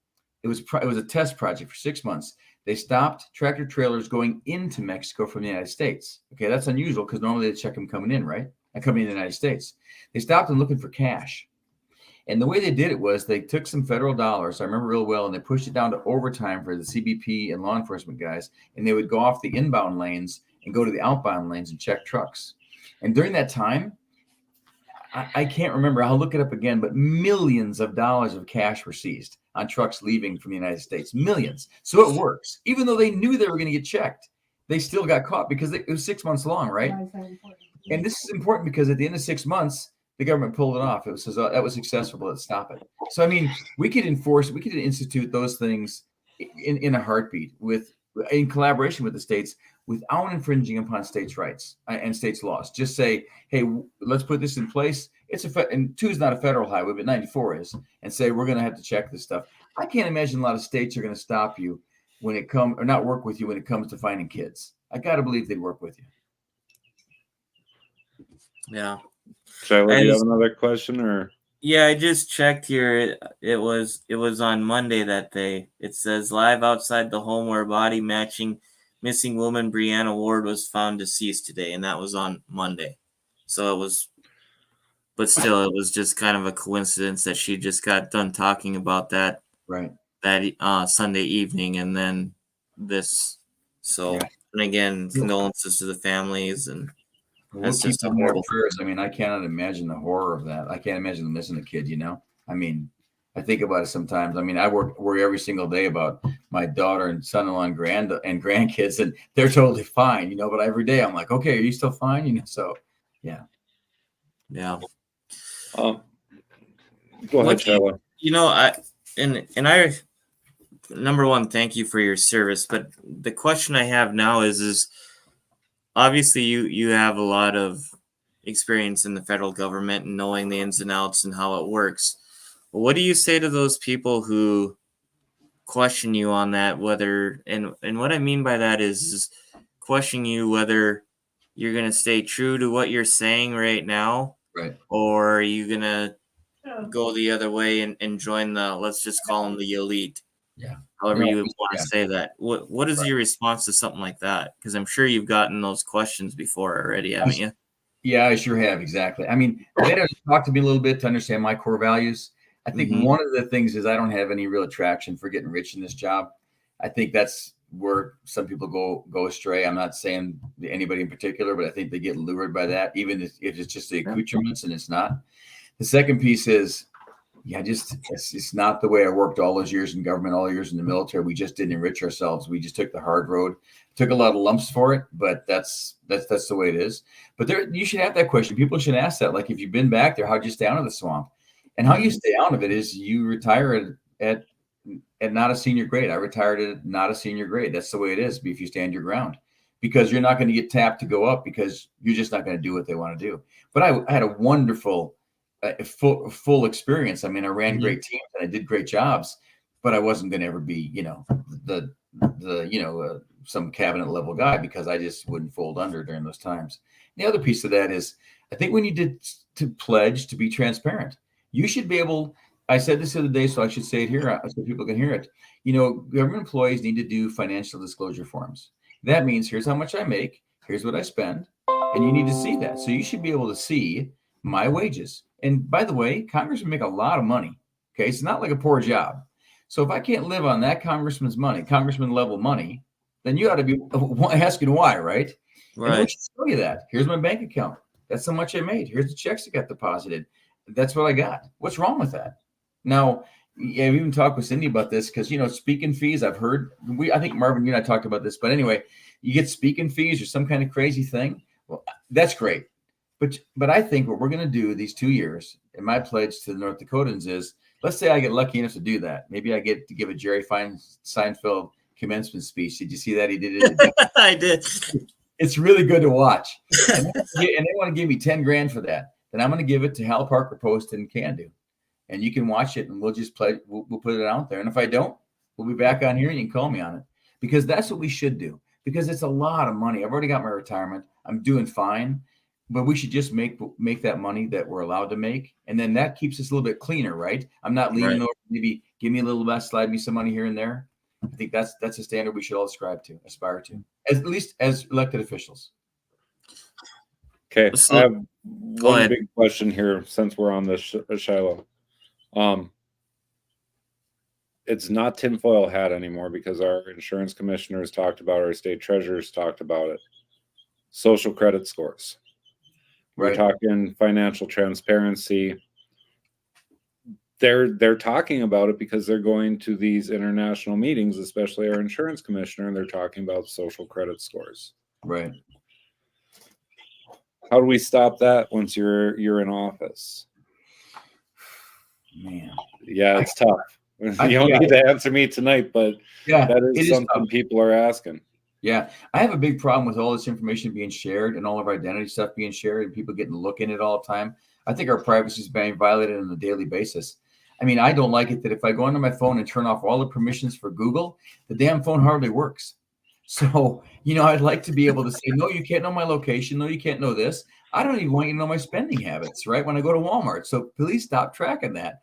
It was a test project for 6 months. They stopped tractor trailers going into Mexico from the United States. Okay, that's unusual because normally they check them coming in, right? And coming in the United States. They stopped them looking for cash. And the way they did it was they took some federal dollars, I remember real well, and they pushed it down to overtime for the CBP and law enforcement guys. And they would go off the inbound lanes and go to the outbound lanes and check trucks. And during that time, I can't remember, I'll look it up again, but millions of dollars of cash were seized on trucks leaving from the United States. Millions. So it works. Even though they knew they were going to get checked, they still got caught because it was 6 months long, right? And this is important because at the end of 6 months, the government pulled it off. It was that was successful to stop it. So, I mean, we could institute those things in a heartbeat in collaboration with the states without infringing upon states' rights and states' laws. Just say, hey, let's put this in place. And 2 is not a federal highway, but 94 is, and say we're going to have to check this stuff. I can't imagine a lot of states are going to stop you or not work with you when it comes to finding kids. I got to believe they'd work with you. Yeah. Shiloh, do you have another question or? Yeah, I just checked here. It was on Monday that it says live outside the home where body matching missing woman Brianna Ward was found deceased today, and that was on Monday. So it was, but still, it was just kind of a coincidence that she just got done talking about that that Sunday evening, and then this. So, and again, condolences to the families, and we'll keep them in our prayers. I mean, I cannot imagine the horror of that. I can't imagine missing a kid. I mean, I think about it sometimes. I mean, I worry every single day about my daughter and son-in-law and grandkids, and they're totally fine, you know. But every day I'm like, okay, are you still fine? You know, so yeah. Go ahead, Shilo. You know, I number one, thank you for your service. But the question I have now is obviously you have a lot of experience in the federal government and knowing the ins and outs and how it works. What do you say to those people who question you on that? Whether and what I mean by that is question you whether you're gonna stay true to what you're saying right now, Right. or are you gonna go the other way and join the, let's just call them the elite. Yeah. However No, you want to yeah. say that. What is Right. your response to something like that? Because I'm sure you've gotten those questions before already, haven't you? Yeah, I sure have. Exactly. I mean, they had to talk to me a little bit to understand my core values. I think Mhm. one of the things is I don't have any real attraction for getting rich in this job. I think that's where some people go astray. I'm not saying anybody in particular, but I think they get lured by that, even if it's just the accoutrements and it's not. The second piece is, yeah, it's not the way I worked all those years in government, all years in the military. We just didn't enrich ourselves. We just took the hard road, took a lot of lumps for it, but that's the way it is. But you should have that question. People should ask that. Like, if you've been back there, how'd you stay out of the swamp? And how you stay out of it is you retire at not a senior grade. I retired at not a senior grade. That's the way it is if you stand your ground, because you're not going to get tapped to go up because you're just not going to do what they want to do. But I had a wonderful full experience. I mean, I ran great teams and I did great jobs, but I wasn't going to ever be, the some cabinet level guy, because I just wouldn't fold under during those times. And the other piece of that is, I think we need to pledge to be transparent. You should be able. I said this the other day, so I should say it here so people can hear it. Government employees need to do financial disclosure forms. That means, here's how much I make, here's what I spend, and you need to see that. So you should be able to see my wages. And by the way, congressmen make a lot of money. Okay. It's not like a poor job. So if I can't live on that congressman's money, congressman level money, then you ought to be asking why, right? Right. And we'll show you that. Here's my bank account. That's how much I made. Here's the checks that got deposited. That's what I got. What's wrong with that? Now, I've even talked with Cindy about this because, speaking fees, I've heard, I think Marvin, you and I talked about this, but anyway, you get speaking fees or some kind of crazy thing. Well, that's great. But I think what we're going to do these 2 years, and my pledge to the North Dakotans is, let's say I get lucky enough to do that. Maybe I get to give a Jerry Seinfeld commencement speech. Did you see that? He did it. I did. It's really good to watch. And they want to give me 10 grand for that. Then I'm going to give it to Hal Parker Post and Can-Do. And you can watch it, and we'll just play. We'll put it out there. And if I don't, we'll be back on here and you can call me on it, because that's what we should do, because it's a lot of money. I've already got my retirement. I'm doing fine. But we should just make that money that we're allowed to make. And then that keeps us a little bit cleaner, right? I'm not leaning over, maybe give me a little less, slide me some money here and there. I think that's a standard we should all aspire to, at least as elected officials. Okay. I have one big question here since we're on this, Shilo. It's not tinfoil hat anymore, because our insurance commissioners talked about it, our state treasurers talked about it. Social credit scores. We're talking financial transparency. They're talking about it because they're going to these international meetings, especially our insurance commissioner, and they're talking about social credit scores. Right. How do we stop that once you're in office? Man. Yeah, it's tough. You don't need to answer me tonight, but that is something people are asking. Yeah, I have a big problem with all this information being shared and all of our identity stuff being shared and people getting to look in it all the time. I think our privacy is being violated on a daily basis. I mean, I don't like it that if I go onto my phone and turn off all the permissions for Google, the damn phone hardly works. So, I'd like to be able to say, no, you can't know my location. No, you can't know this. I don't even want you to know my spending habits, right? When I go to Walmart. So please stop tracking that.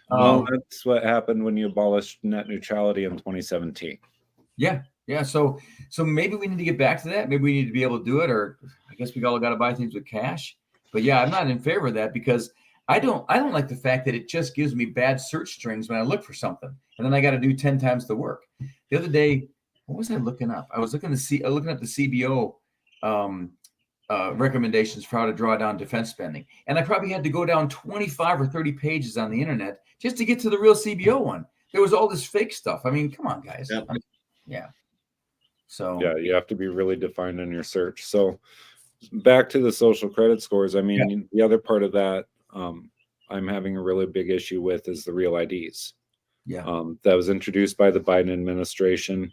Well, that's what happened when you abolished net neutrality in 2017. Yeah. Yeah. So maybe we need to get back to that. Maybe we need to be able to do it, or I guess we all got to buy things with cash. But yeah, I'm not in favor of that, because I don't like the fact that it just gives me bad search strings when I look for something, and then I got to do 10 times the work. The other day, what was I looking up? I was looking up the CBO recommendations for how to draw down defense spending, and I probably had to go down 25 or 30 pages on the internet just to get to the real CBO one. there was all this fake stuff. I mean, come on, guys. Yep. I mean, yeah. So Yeah, you have to be really defined in your search. So back to the social credit scores. I mean, the other part of that I'm having a really big issue with is the real IDs. Yeah. That was introduced by the Biden administration.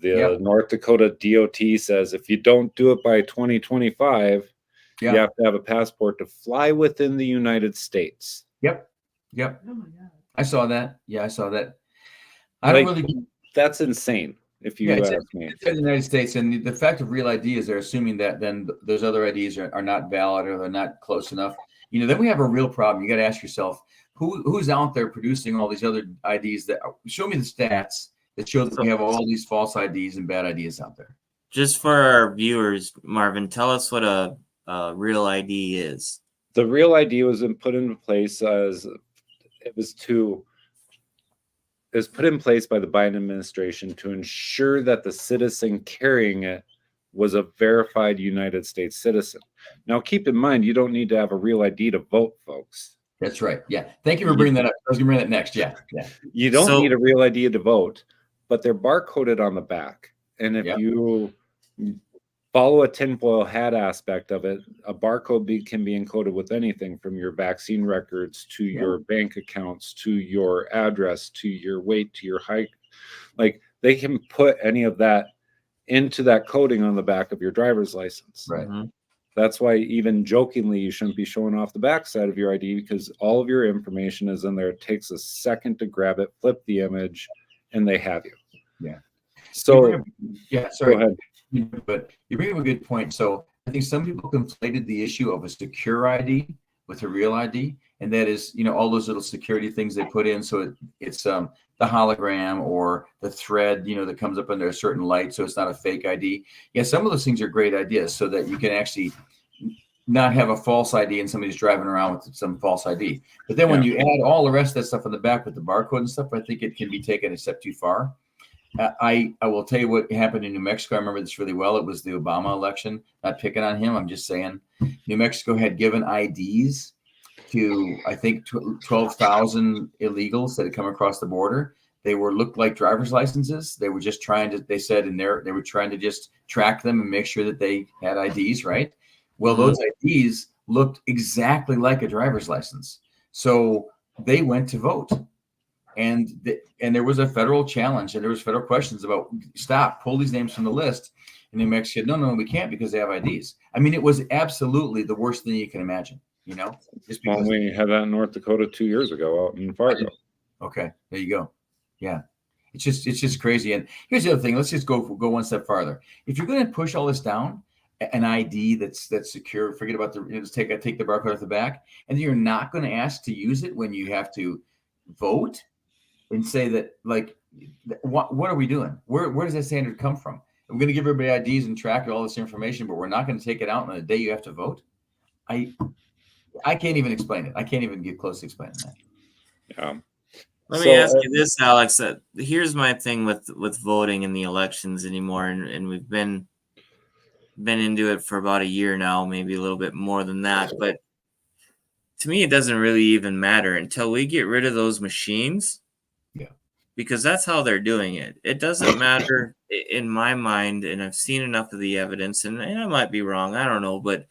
The Yep. North Dakota DOT says if you don't do it by 2025, Yeah. you have to have a passport to fly within the United States. Yep. Yep. Oh my God. I saw that. Yeah, I saw that. I don't Like, really. That's insane. If you Yeah, it's ask me, in the United States, and the fact of real ID is they're assuming that then those other IDs are not valid or they're not close enough. You know, then we have a real problem. You got to ask yourself, who's out there producing all these other IDs that show me the stats that show that we have all these false IDs and bad IDs out there. Just for our viewers, Marvin, tell us what a real ID is. the real ID was put into place as it was put in place by the Biden administration to ensure that the citizen carrying it was a verified United States citizen. Now, keep in mind, you don't need to have a real ID to vote, folks. That's right. Yeah. Thank you for bringing that up. I was going to bring that next. Yeah. Yeah. You don't need a real ID to vote, but they're barcoded on the back. And if you follow a tinfoil hat aspect of it, a barcode can be encoded with anything from your vaccine records to your bank accounts, to your address, to your weight, to your height. Like, they can put any of that into that coding on the back of your driver's license. Right. Mm-hmm. That's why even jokingly, you shouldn't be showing off the backside of your ID because all of your information is in there. It takes a second to grab it, flip the image, and they have you. Yeah. So, sorry. Go ahead. But you bring up a good point. So I think some people conflated the issue of a secure ID with a real ID. And that is, you know, all those little security things they put in. So it's the hologram or the thread, you know, that comes up under a certain light. So it's not a fake ID. Yeah, some of those things are great ideas so that you can actually not have a false ID and somebody's driving around with some false ID. But then when you add all the rest of that stuff on the back with the barcode and stuff, I think it can be taken a step too far. I will tell you what happened in New Mexico. I remember this really well. It was the Obama election. Not picking on him. I'm just saying New Mexico had given IDs to, I think, 12,000 illegals that had come across the border. They looked like driver's licenses. They were just trying to, they said in there, they were trying to just track them and make sure that they had IDs, right? Well, those IDs looked exactly like a driver's license. So they went to vote. And there was a federal challenge and there was federal questions about pull these names from the list. And New Mexico said, no, we can't because they have IDs. I mean, it was absolutely the worst thing you can imagine, you know? Just because we had that in North Dakota 2 years ago out in Fargo. Okay, there you go. Yeah. It's just crazy. And here's the other thing. Let's just go one step farther. If you're going to push all this down, an ID that's secure, forget about take the barcode off the back, and you're not going to ask to use it when you have to vote and say that, like, what are we doing? Where does that standard come from? We're going to give everybody IDs and track all this information, but we're not going to take it out on the day you have to vote. I can't even explain it. I can't even get close to explaining that. Yeah. Let me ask you this, Alex. Here's my thing with voting in the elections anymore, and we've been into it for about a year now, maybe a little bit more than that. But to me, it doesn't really even matter until we get rid of those machines. Yeah. Because that's how they're doing it. It doesn't matter in my mind, and I've seen enough of the evidence, and I might be wrong. I don't know. But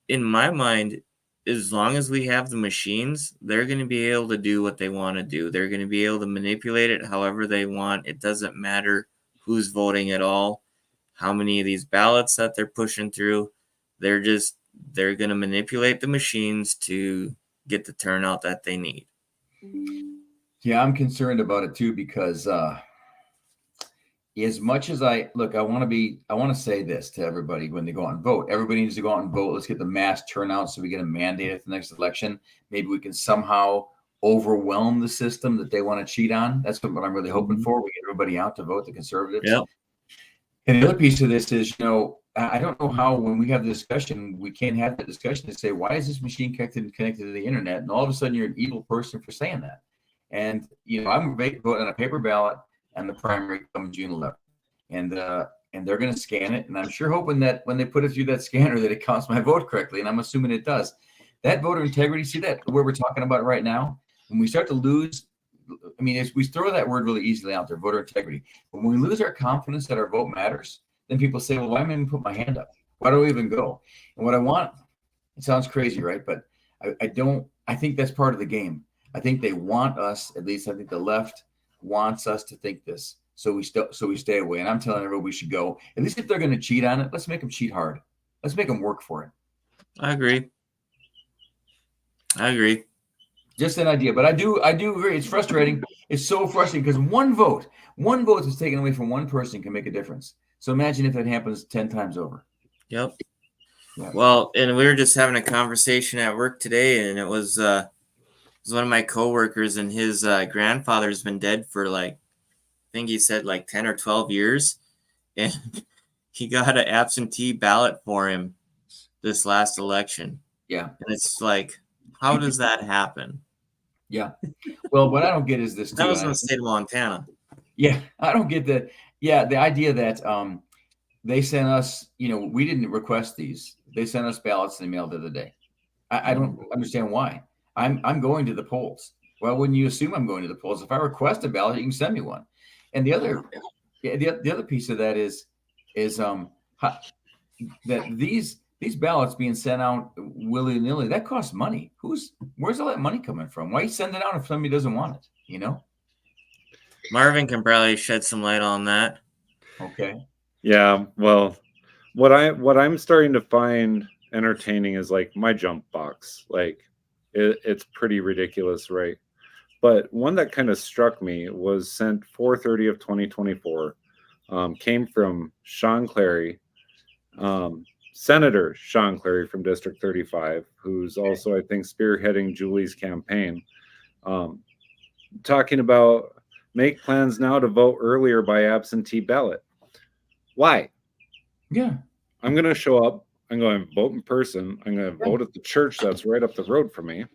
in my mind, as long as we have the machines, they're going to be able to do what they want to do. They're going to be able to manipulate it however they want. It doesn't matter who's voting at all, how many of these ballots that they're pushing through. They're going to manipulate the machines to get the turnout that they need. Yeah, I'm concerned about it too, because as much as I want to say this to everybody when they go out and vote. Everybody needs to go out and vote. Let's get the mass turnout so we get a mandate at the next election. Maybe we can somehow overwhelm the system that they want to cheat on. That's what I'm really hoping for. We get everybody out to vote, the conservatives. Yeah. And the other piece of this is, I don't know how, when we have the discussion, we can't have the discussion to say, why is this machine connected to the internet? And all of a sudden you're an evil person for saying that. And, I'm voting on a paper ballot and the primary comes June 11th. And they're going to scan it. And I'm sure hoping that when they put it through that scanner that it counts my vote correctly. And I'm assuming it does. That voter integrity, see that where we're talking about right now? When we start to lose I mean, we throw that word really easily out there, voter integrity. But when we lose our confidence that our vote matters, then people say, well, why am I even put my hand up? Why do I even go? And what I want, it sounds crazy, right? But I think that's part of the game. I think they want us, at least I think the left wants us to think this. So we stay away. And I'm telling everybody we should go. At least if they're going to cheat on it, let's make them cheat hard. Let's make them work for it. I agree. Just an idea, but I do agree. It's frustrating. It's so frustrating because one vote is taken away from one person can make a difference. So imagine if it happens 10 times over. Yep. Yeah. Well, and we were just having a conversation at work today, and it was one of my coworkers, and his grandfather's been dead for I think he said 10 or 12 years, and he got an absentee ballot for him this last election. Yeah. And it's how does that happen? Yeah. Well, what I don't get is this. That was in the state of Montana. Yeah. I don't get that. Yeah. The idea that they sent us, we didn't request these. They sent us ballots in the mail the other day. I don't understand why. I'm going to the polls. Why wouldn't you assume I'm going to the polls? If I request a ballot, you can send me one. And the other piece of that is that these ballots being sent out willy-nilly, that costs money. Where's all that money coming from? Why send it out if somebody doesn't want it? Marvin can probably shed some light on that. Okay. Yeah. Well, what I'm starting to find entertaining is my jump box. It's pretty ridiculous, right? But one that kind of struck me was sent 4/30 of 2024. Came from Sean Clary, Senator Sean Clary from District 35, who's also, I think, spearheading Julie's campaign, talking about make plans now to vote earlier by absentee ballot. Why? Yeah. I'm going to show up. I'm going to vote in person. I'm going to vote at the church that's right up the road from me.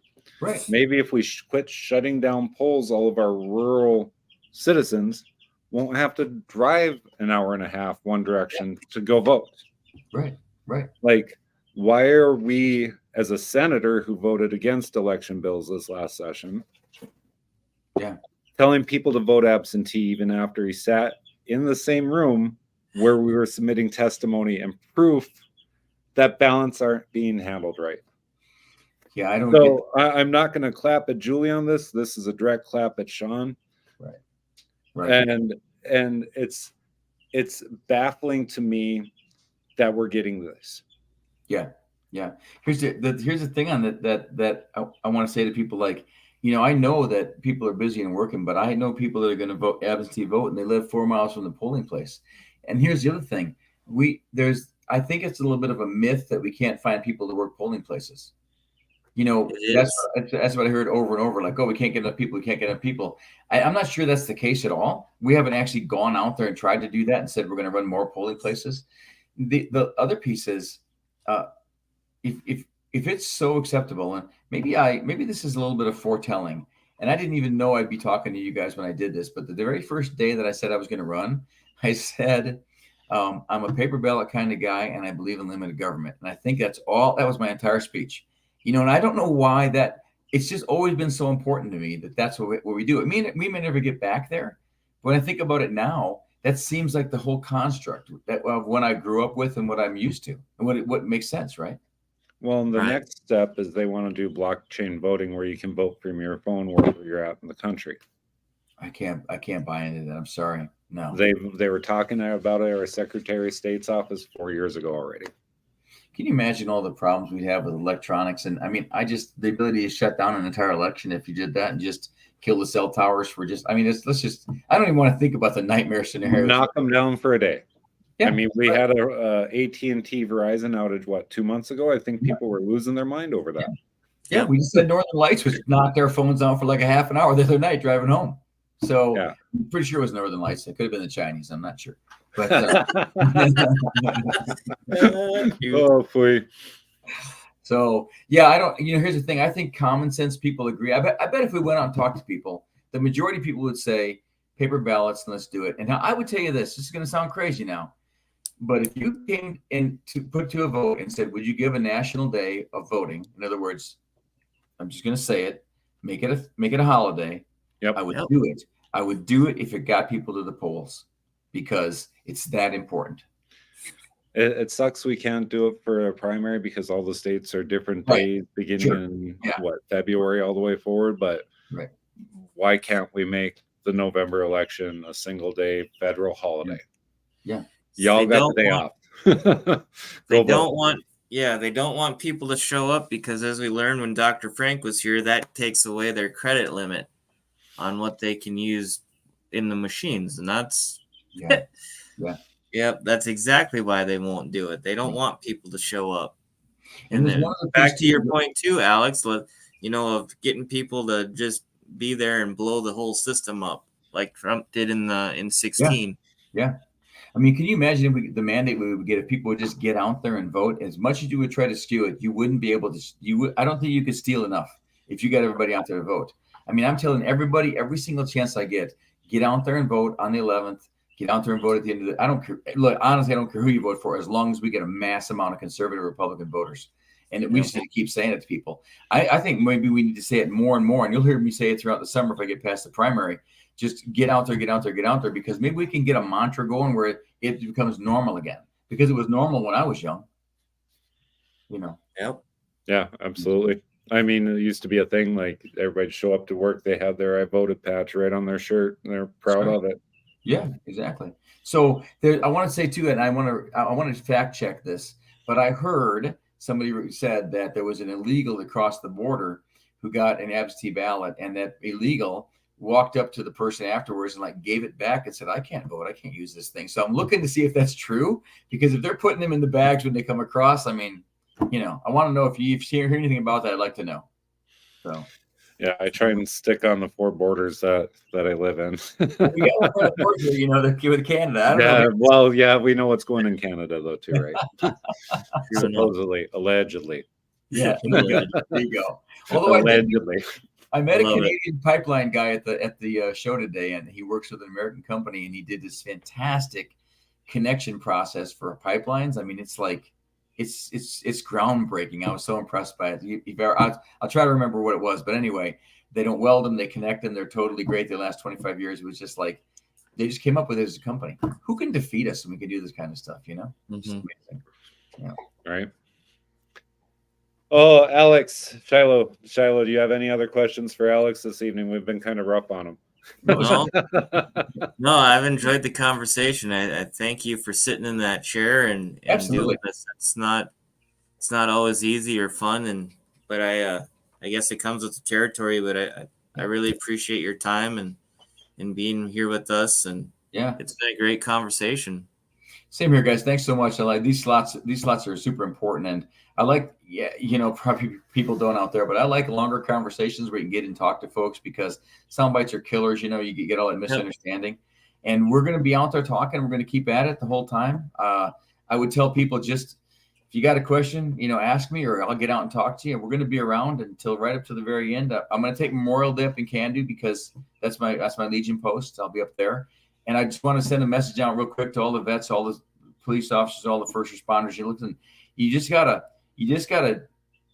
Right. Maybe if we quit shutting down polls, all of our rural citizens won't have to drive an hour and a half one direction to go vote. Right. Why are we, as a senator who voted against election bills this last session, telling people to vote absentee even after he sat in the same room where we were submitting testimony and proof that ballots aren't being handled right? Yeah, I don't. So I'm not going to clap at Julie on this. This is a direct clap at Sean. Right. And it's baffling to me that we're getting this. Yeah. Here's the thing on that I want to say to people I know that people are busy and working, but I know people that are going to vote absentee vote and they live 4 miles from the polling place. And here's the other thing. I think it's a little bit of a myth that we can't find people to work polling places. That's what I heard over and over. We can't get enough people. I'm not sure that's the case at all. We haven't actually gone out there and tried to do that and said we're going to run more polling places. The other piece is if it's so acceptable, and maybe this is a little bit of foretelling, and I didn't even know I'd be talking to you guys when I did this, but the very first day that I said I was going to run, I said I'm a paper ballot kind of guy and I believe in limited government. And I think that was my entire speech. And I don't know why that it's just always been so important to me that's what we do. I mean, we may never get back there. But when I think about it now, that seems like the whole construct of what I grew up with and what I'm used to and what makes sense, right? Well, the next step is they want to do blockchain voting where you can vote from your phone wherever you're at in the country. I can't buy into that. I'm sorry. No. They were talking about it at our Secretary of State's office 4 years ago already. Can you imagine all the problems we'd have with electronics? And I mean, the ability to shut down an entire election if you did that and just kill the cell towers I don't even want to think about the nightmare scenario. Knock them down for a day. Yeah, I mean, we had a AT&T Verizon outage, 2 months ago? I think people were losing their mind over that. Yeah, we just said Northern Lights was knocked their phones down for a half an hour the other night driving home. So I'm pretty sure it was Northern Lights. It could have been the Chinese. I'm not sure. But oh, boy. So I don't. Here's the thing. I think common sense people agree. I bet if we went out and talked to people, the majority of people would say paper ballots and let's do it. And now I would tell you this. This is going to sound crazy now, but if you came in to put to a vote and said, would you give a national day of voting? In other words, I'm just going to say it. Make it a holiday. Yep. I would do it. I would do it if it got people to the polls because it's that important. It sucks we can't do it for a primary because all the states are different Right. days beginning Sure. in Yeah. February all the way forward. But Right. why can't we make the November election a single day federal holiday? Yeah. Y'all They got the day don't off. They Go vote. don't want, yeah, they don't want people to show up because, as we learned when Dr. Frank was here, that takes away their credit limit on what they can use in the machines, and that's Yeah. Yeah. yep, that's exactly why they won't do it. They don't want people to show up. And And there's then one other back piece to your too. point too, Alex, of getting people to just be there and blow the whole system up like Trump did in 16. Yeah. I mean, can you imagine if the mandate we would get if people would just get out there and vote? As much as you would try to skew it, you wouldn't be able to. I don't think you could steal enough if you got everybody out there to vote. I mean, I'm telling everybody, every single chance I get out there and vote on the 11th. Get out there and vote at the end of the. I don't care. Look, honestly, I don't care who you vote for, as long as we get a mass amount of conservative Republican voters, and we just need to keep saying it to people. I think maybe we need to say it more and more, and you'll hear me say it throughout the summer if I get past the primary. Just get out there, get out there, get out there, because maybe we can get a mantra going where it becomes normal again, because it was normal when I was young. Yep. Yeah, absolutely. I mean, it used to be a thing like everybody'd show up to work, they had their I voted patch right on their shirt, and they're proud of it. Yeah, exactly. So I want to say too, and I want to fact check this, but I heard somebody said that there was an illegal across the border who got an absentee ballot, and that illegal walked up to the person afterwards and like gave it back and said, "I can't vote. I can't use this thing." So I'm looking to see if that's true, because if they're putting them in the bags when they come across, I mean, I want to know if you hear anything about that. I'd like to know. So. Yeah, I try and stick on the 4 borders that I live in. With Canada. I don't Yeah, know. well, yeah, we know what's going in Canada though too, right? Supposedly, allegedly. Yeah, there you go. Although allegedly. I met a Canadian pipeline guy at the show today, and he works with an American company, and he did this fantastic connection process for pipelines. I mean, it's like it's groundbreaking. I was so impressed by it. I'll try to remember what it was, but anyway, they don't weld them, they connect them. They're totally great. The last 25 years, it was just like they just came up with it as a company. Who can defeat us when we can do this kind of stuff? It's amazing. Yeah. Right. Oh, Alex, Shilo, do you have any other questions for Alex this evening? We've been kind of rough on him. No, I've enjoyed the conversation. I thank you for sitting in that chair and doing this. It's not always easy or fun, but I guess it comes with the territory. But I really appreciate your time and being here with us. And yeah, it's been a great conversation. Same here, guys. Thanks so much. I like these slots. These slots are super important, and I like, probably people don't out there, but I like longer conversations where you can get and talk to folks, because sound bites are killers. You get all that misunderstanding, and we're going to be out there talking. We're going to keep at it the whole time. I would tell people, just if you got a question, ask me, or I'll get out and talk to you. And we're going to be around until right up to the very end. I'm going to take Memorial Day up in Candu, because that's my Legion post. I'll be up there. And I just want to send a message out real quick to all the vets, all the police officers, all the first responders. You just gotta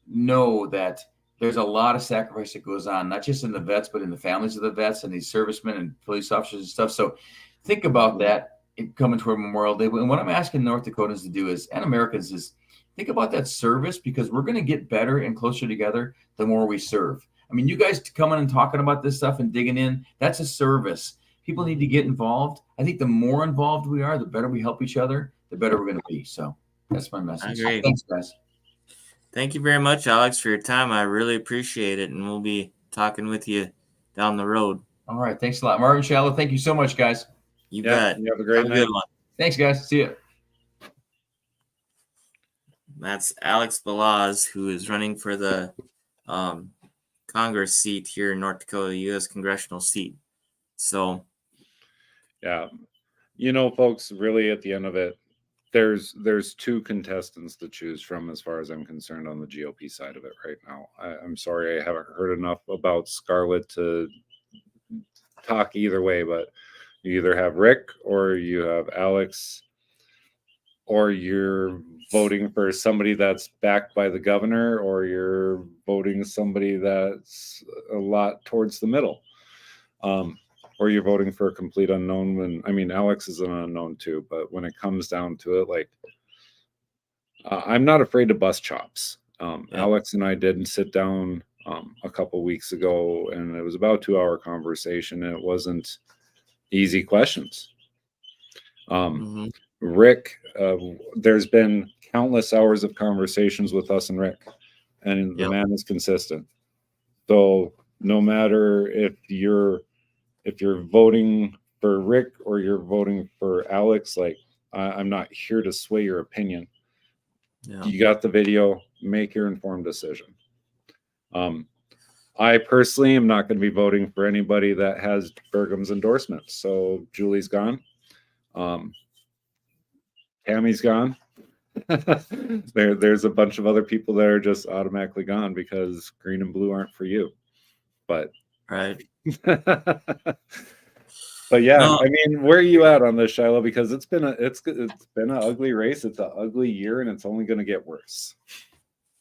know that there's a lot of sacrifice that goes on, not just in the vets, but in the families of the vets and these servicemen and police officers and stuff. So think about that coming toward Memorial Day. And what I'm asking North Dakotans to do and Americans is think about that service, because we're going to get better and closer together the more we serve. I mean, you guys coming and talking about this stuff and digging in, that's a service. People need to get involved. I think the more involved we are, the better we help each other, the better we're going to be. So that's my message. I agree. Thanks, guys. Thank you very much, Alex, for your time. I really appreciate it, and we'll be talking with you down the road. All right. Thanks a lot. Marvin, Shilo, thank you so much, guys. You bet. You have a great night. Good one. Thanks, guys. See you. That's Alex Balazs, who is running for the Congress seat here in North Dakota, U.S. congressional seat. So, yeah, folks, really at the end of it, there's 2 contestants to choose from, as far as I'm concerned, on the GOP side of it right now. I'm sorry, I haven't heard enough about Scarlett to talk either way, but you either have Rick or you have Alex, or you're voting for somebody that's backed by the governor, or you're voting somebody that's a lot towards the middle. or you're voting for a complete unknown. When I mean, Alex is an unknown too, but when it comes down to it, like I'm not afraid to bust chops. Alex and I did sit down a couple weeks ago, and it was about a 2-hour conversation, and it wasn't easy questions. Rick, there's been countless hours of conversations with us and Rick, and the man is consistent. So no matter if you're voting for Rick or you're voting for Alex, like I'm not here to sway your opinion. You got the video, make your informed decision. I personally am not going to be voting for anybody that has Burgum's endorsement. So Julie's gone. Tammy's gone. There's a bunch of other people that are just automatically gone because green and blue aren't for you. But right. But yeah, no. I mean, where are you at on this, Shilo? Because it's been an ugly race. It's an ugly year, and it's only going to get worse.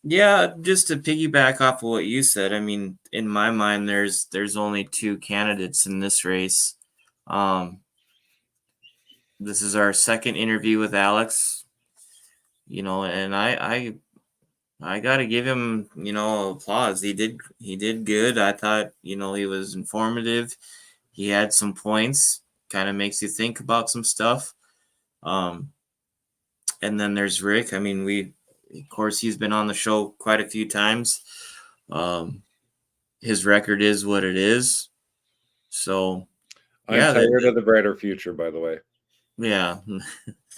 Yeah, just to piggyback off of what you said, I mean, in my mind, there's only 2 candidates in this race. This is our second interview with Alex, and I got to give him, applause. He did good. I thought, he was informative. He had some points, kind of makes you think about some stuff. And then there's Rick. I mean, of course, he's been on the show quite a few times. His record is what it is. So, I'm tired of the brighter future, by the way. Yeah.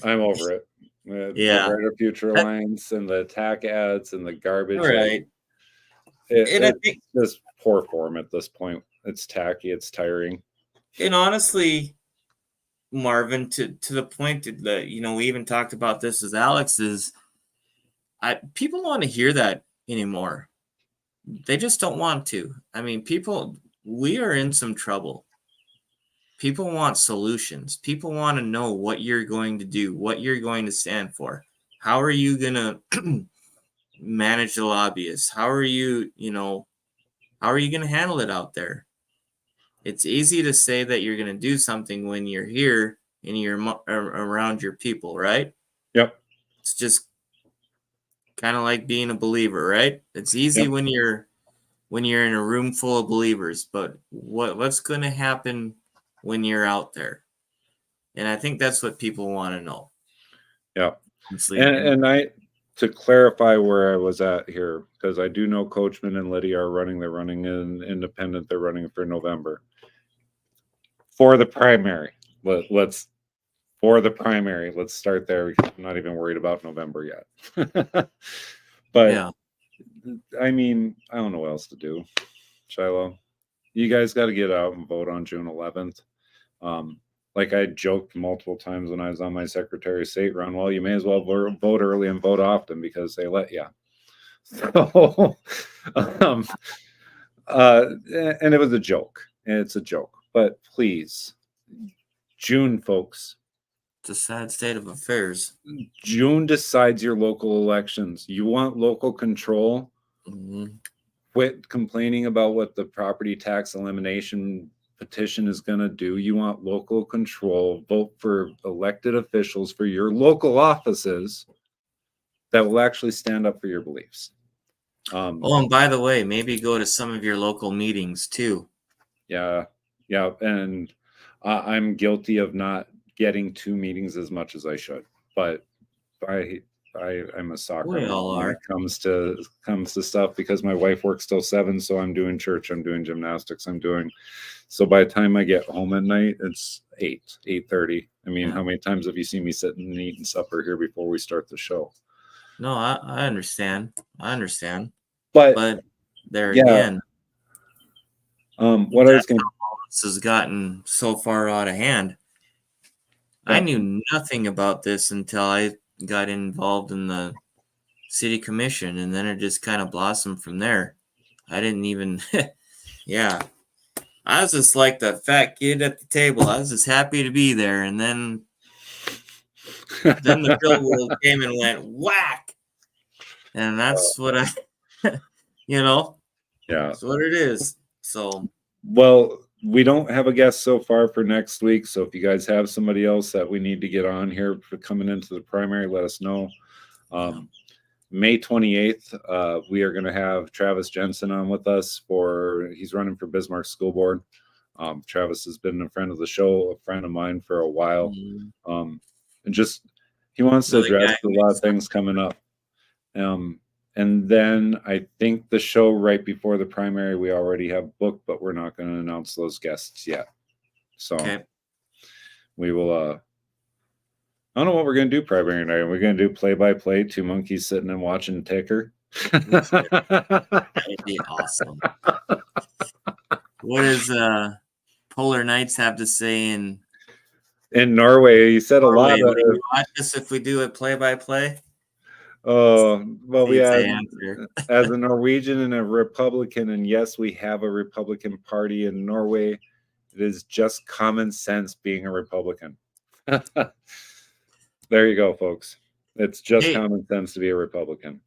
I'm over it. The brighter future lines and the attack ads and the garbage. Right. It's just poor form at this point. It's tacky. It's tiring. And honestly, Marvin, to the point that, we even talked about this with Alex, is people want to hear that anymore. They just don't want to. I mean, we are in some trouble. People want solutions. People want to know what you're going to do, what you're going to stand for. How are you going to manage the lobbyists? How are you going to handle it out there? It's easy to say that you're going to do something when you're here and you're around your people, right? Yep. It's just kind of like being a believer, right? It's easy when you're in a room full of believers, but what's going to happen when you're out there? And I think that's what people want to know. Yeah. And to clarify where I was at here, because I do know Coachman and Lydia are running. They're running in independent. They're running for November. For the primary, let's start there. I'm not even worried about November yet. But I mean, I don't know what else to do. Shilo, you guys got to get out and vote on June 11th. Like I joked multiple times when I was on my Secretary of State run, well, you may as well vote early and vote often because they let you. So, and it was a joke. It's a joke. But please, June, folks. It's a sad state of affairs. June decides your local elections. You want local control? Mm-hmm. Quit complaining about what the property tax elimination petition is going to do. You want local control. Vote for elected officials for your local offices that will actually stand up for your beliefs. And by the way, maybe go to some of your local meetings too. Yeah. And I'm guilty of not getting to meetings as much as I should, but I'm a soccer when it comes to stuff because my wife works till 7, so I'm doing church, I'm doing gymnastics, so by the time I get home at night, it's 8:30. I mean, how many times have you seen me sitting and eating supper here before we start the show? No, I understand. But there again, what I was going to has gotten so far out of hand. I knew nothing about this until I got involved in the city commission, and then it just kind of blossomed from there. I didn't even, I was just like the fat kid at the table. I was just happy to be there, and then the real world came and went whack, and that's what that's what it is. So, well, we don't have a guest so far for next week. So if you guys have somebody else that we need to get on here for coming into the primary, let us know. May 28th, we are going to have Travis Jensen on with us he's running for Bismarck School Board. Travis has been a friend of the show, a friend of mine for a while. And just, he wants to address a lot of things coming up. And then I think the show right before the primary, we already have booked, but we're not going to announce those guests yet. So we will, I don't know what we're going to do primary night. We're going to do play-by-play, two monkeys sitting and watching ticker. That'd be awesome. What does Polar Knights have to say in Norway? You said Norway? a lot. Would you watch us if we do it play-by-play? Oh, well, we have, as a Norwegian and a Republican, and yes, we have a Republican Party in Norway. It is just common sense being a Republican. There you go, folks. It's just common sense to be a Republican.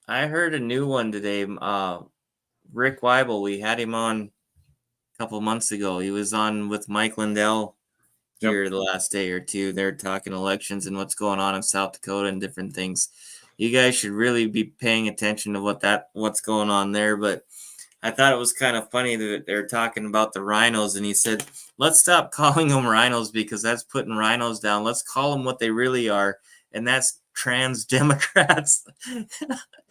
I heard a new one today. Rick Weibel, we had him on a couple months ago. He was on with Mike Lindell here the last day or two. They're talking elections and what's going on in South Dakota and different things. You guys should really be paying attention to what's going on there. But I thought it was kind of funny that they're talking about the rhinos, and he said, let's stop calling them rhinos because that's putting rhinos down. Let's call them what they really are, and that's trans Democrats.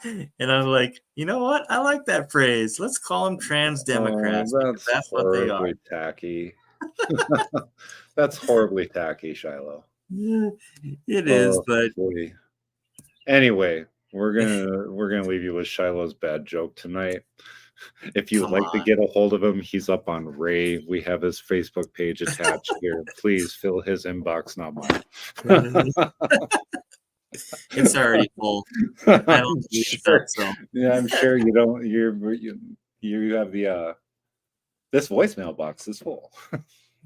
And I'm like, you know what? I like that phrase. Let's call them trans Democrats. That's what they are. Tacky. That's horribly tacky, Shilo. It is, but anyway, we're gonna leave you with Shilo's bad joke tonight. If you would like to get a hold of him, he's up on Rave. We have his Facebook page attached here. Please fill his inbox, not mine. It's already full. I don't use that, so. Yeah, I'm sure you don't. You have the this voicemail box is full.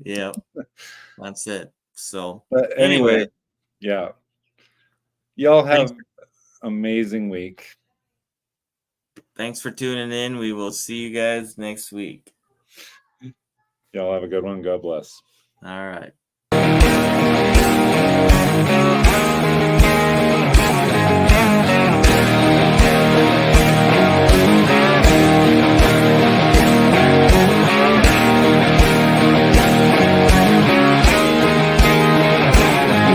Yeah, that's it. So, but anyway, yeah, y'all have amazing week. Thanks for tuning in. We will see you guys next week. Y'all have a good one. God bless. All right.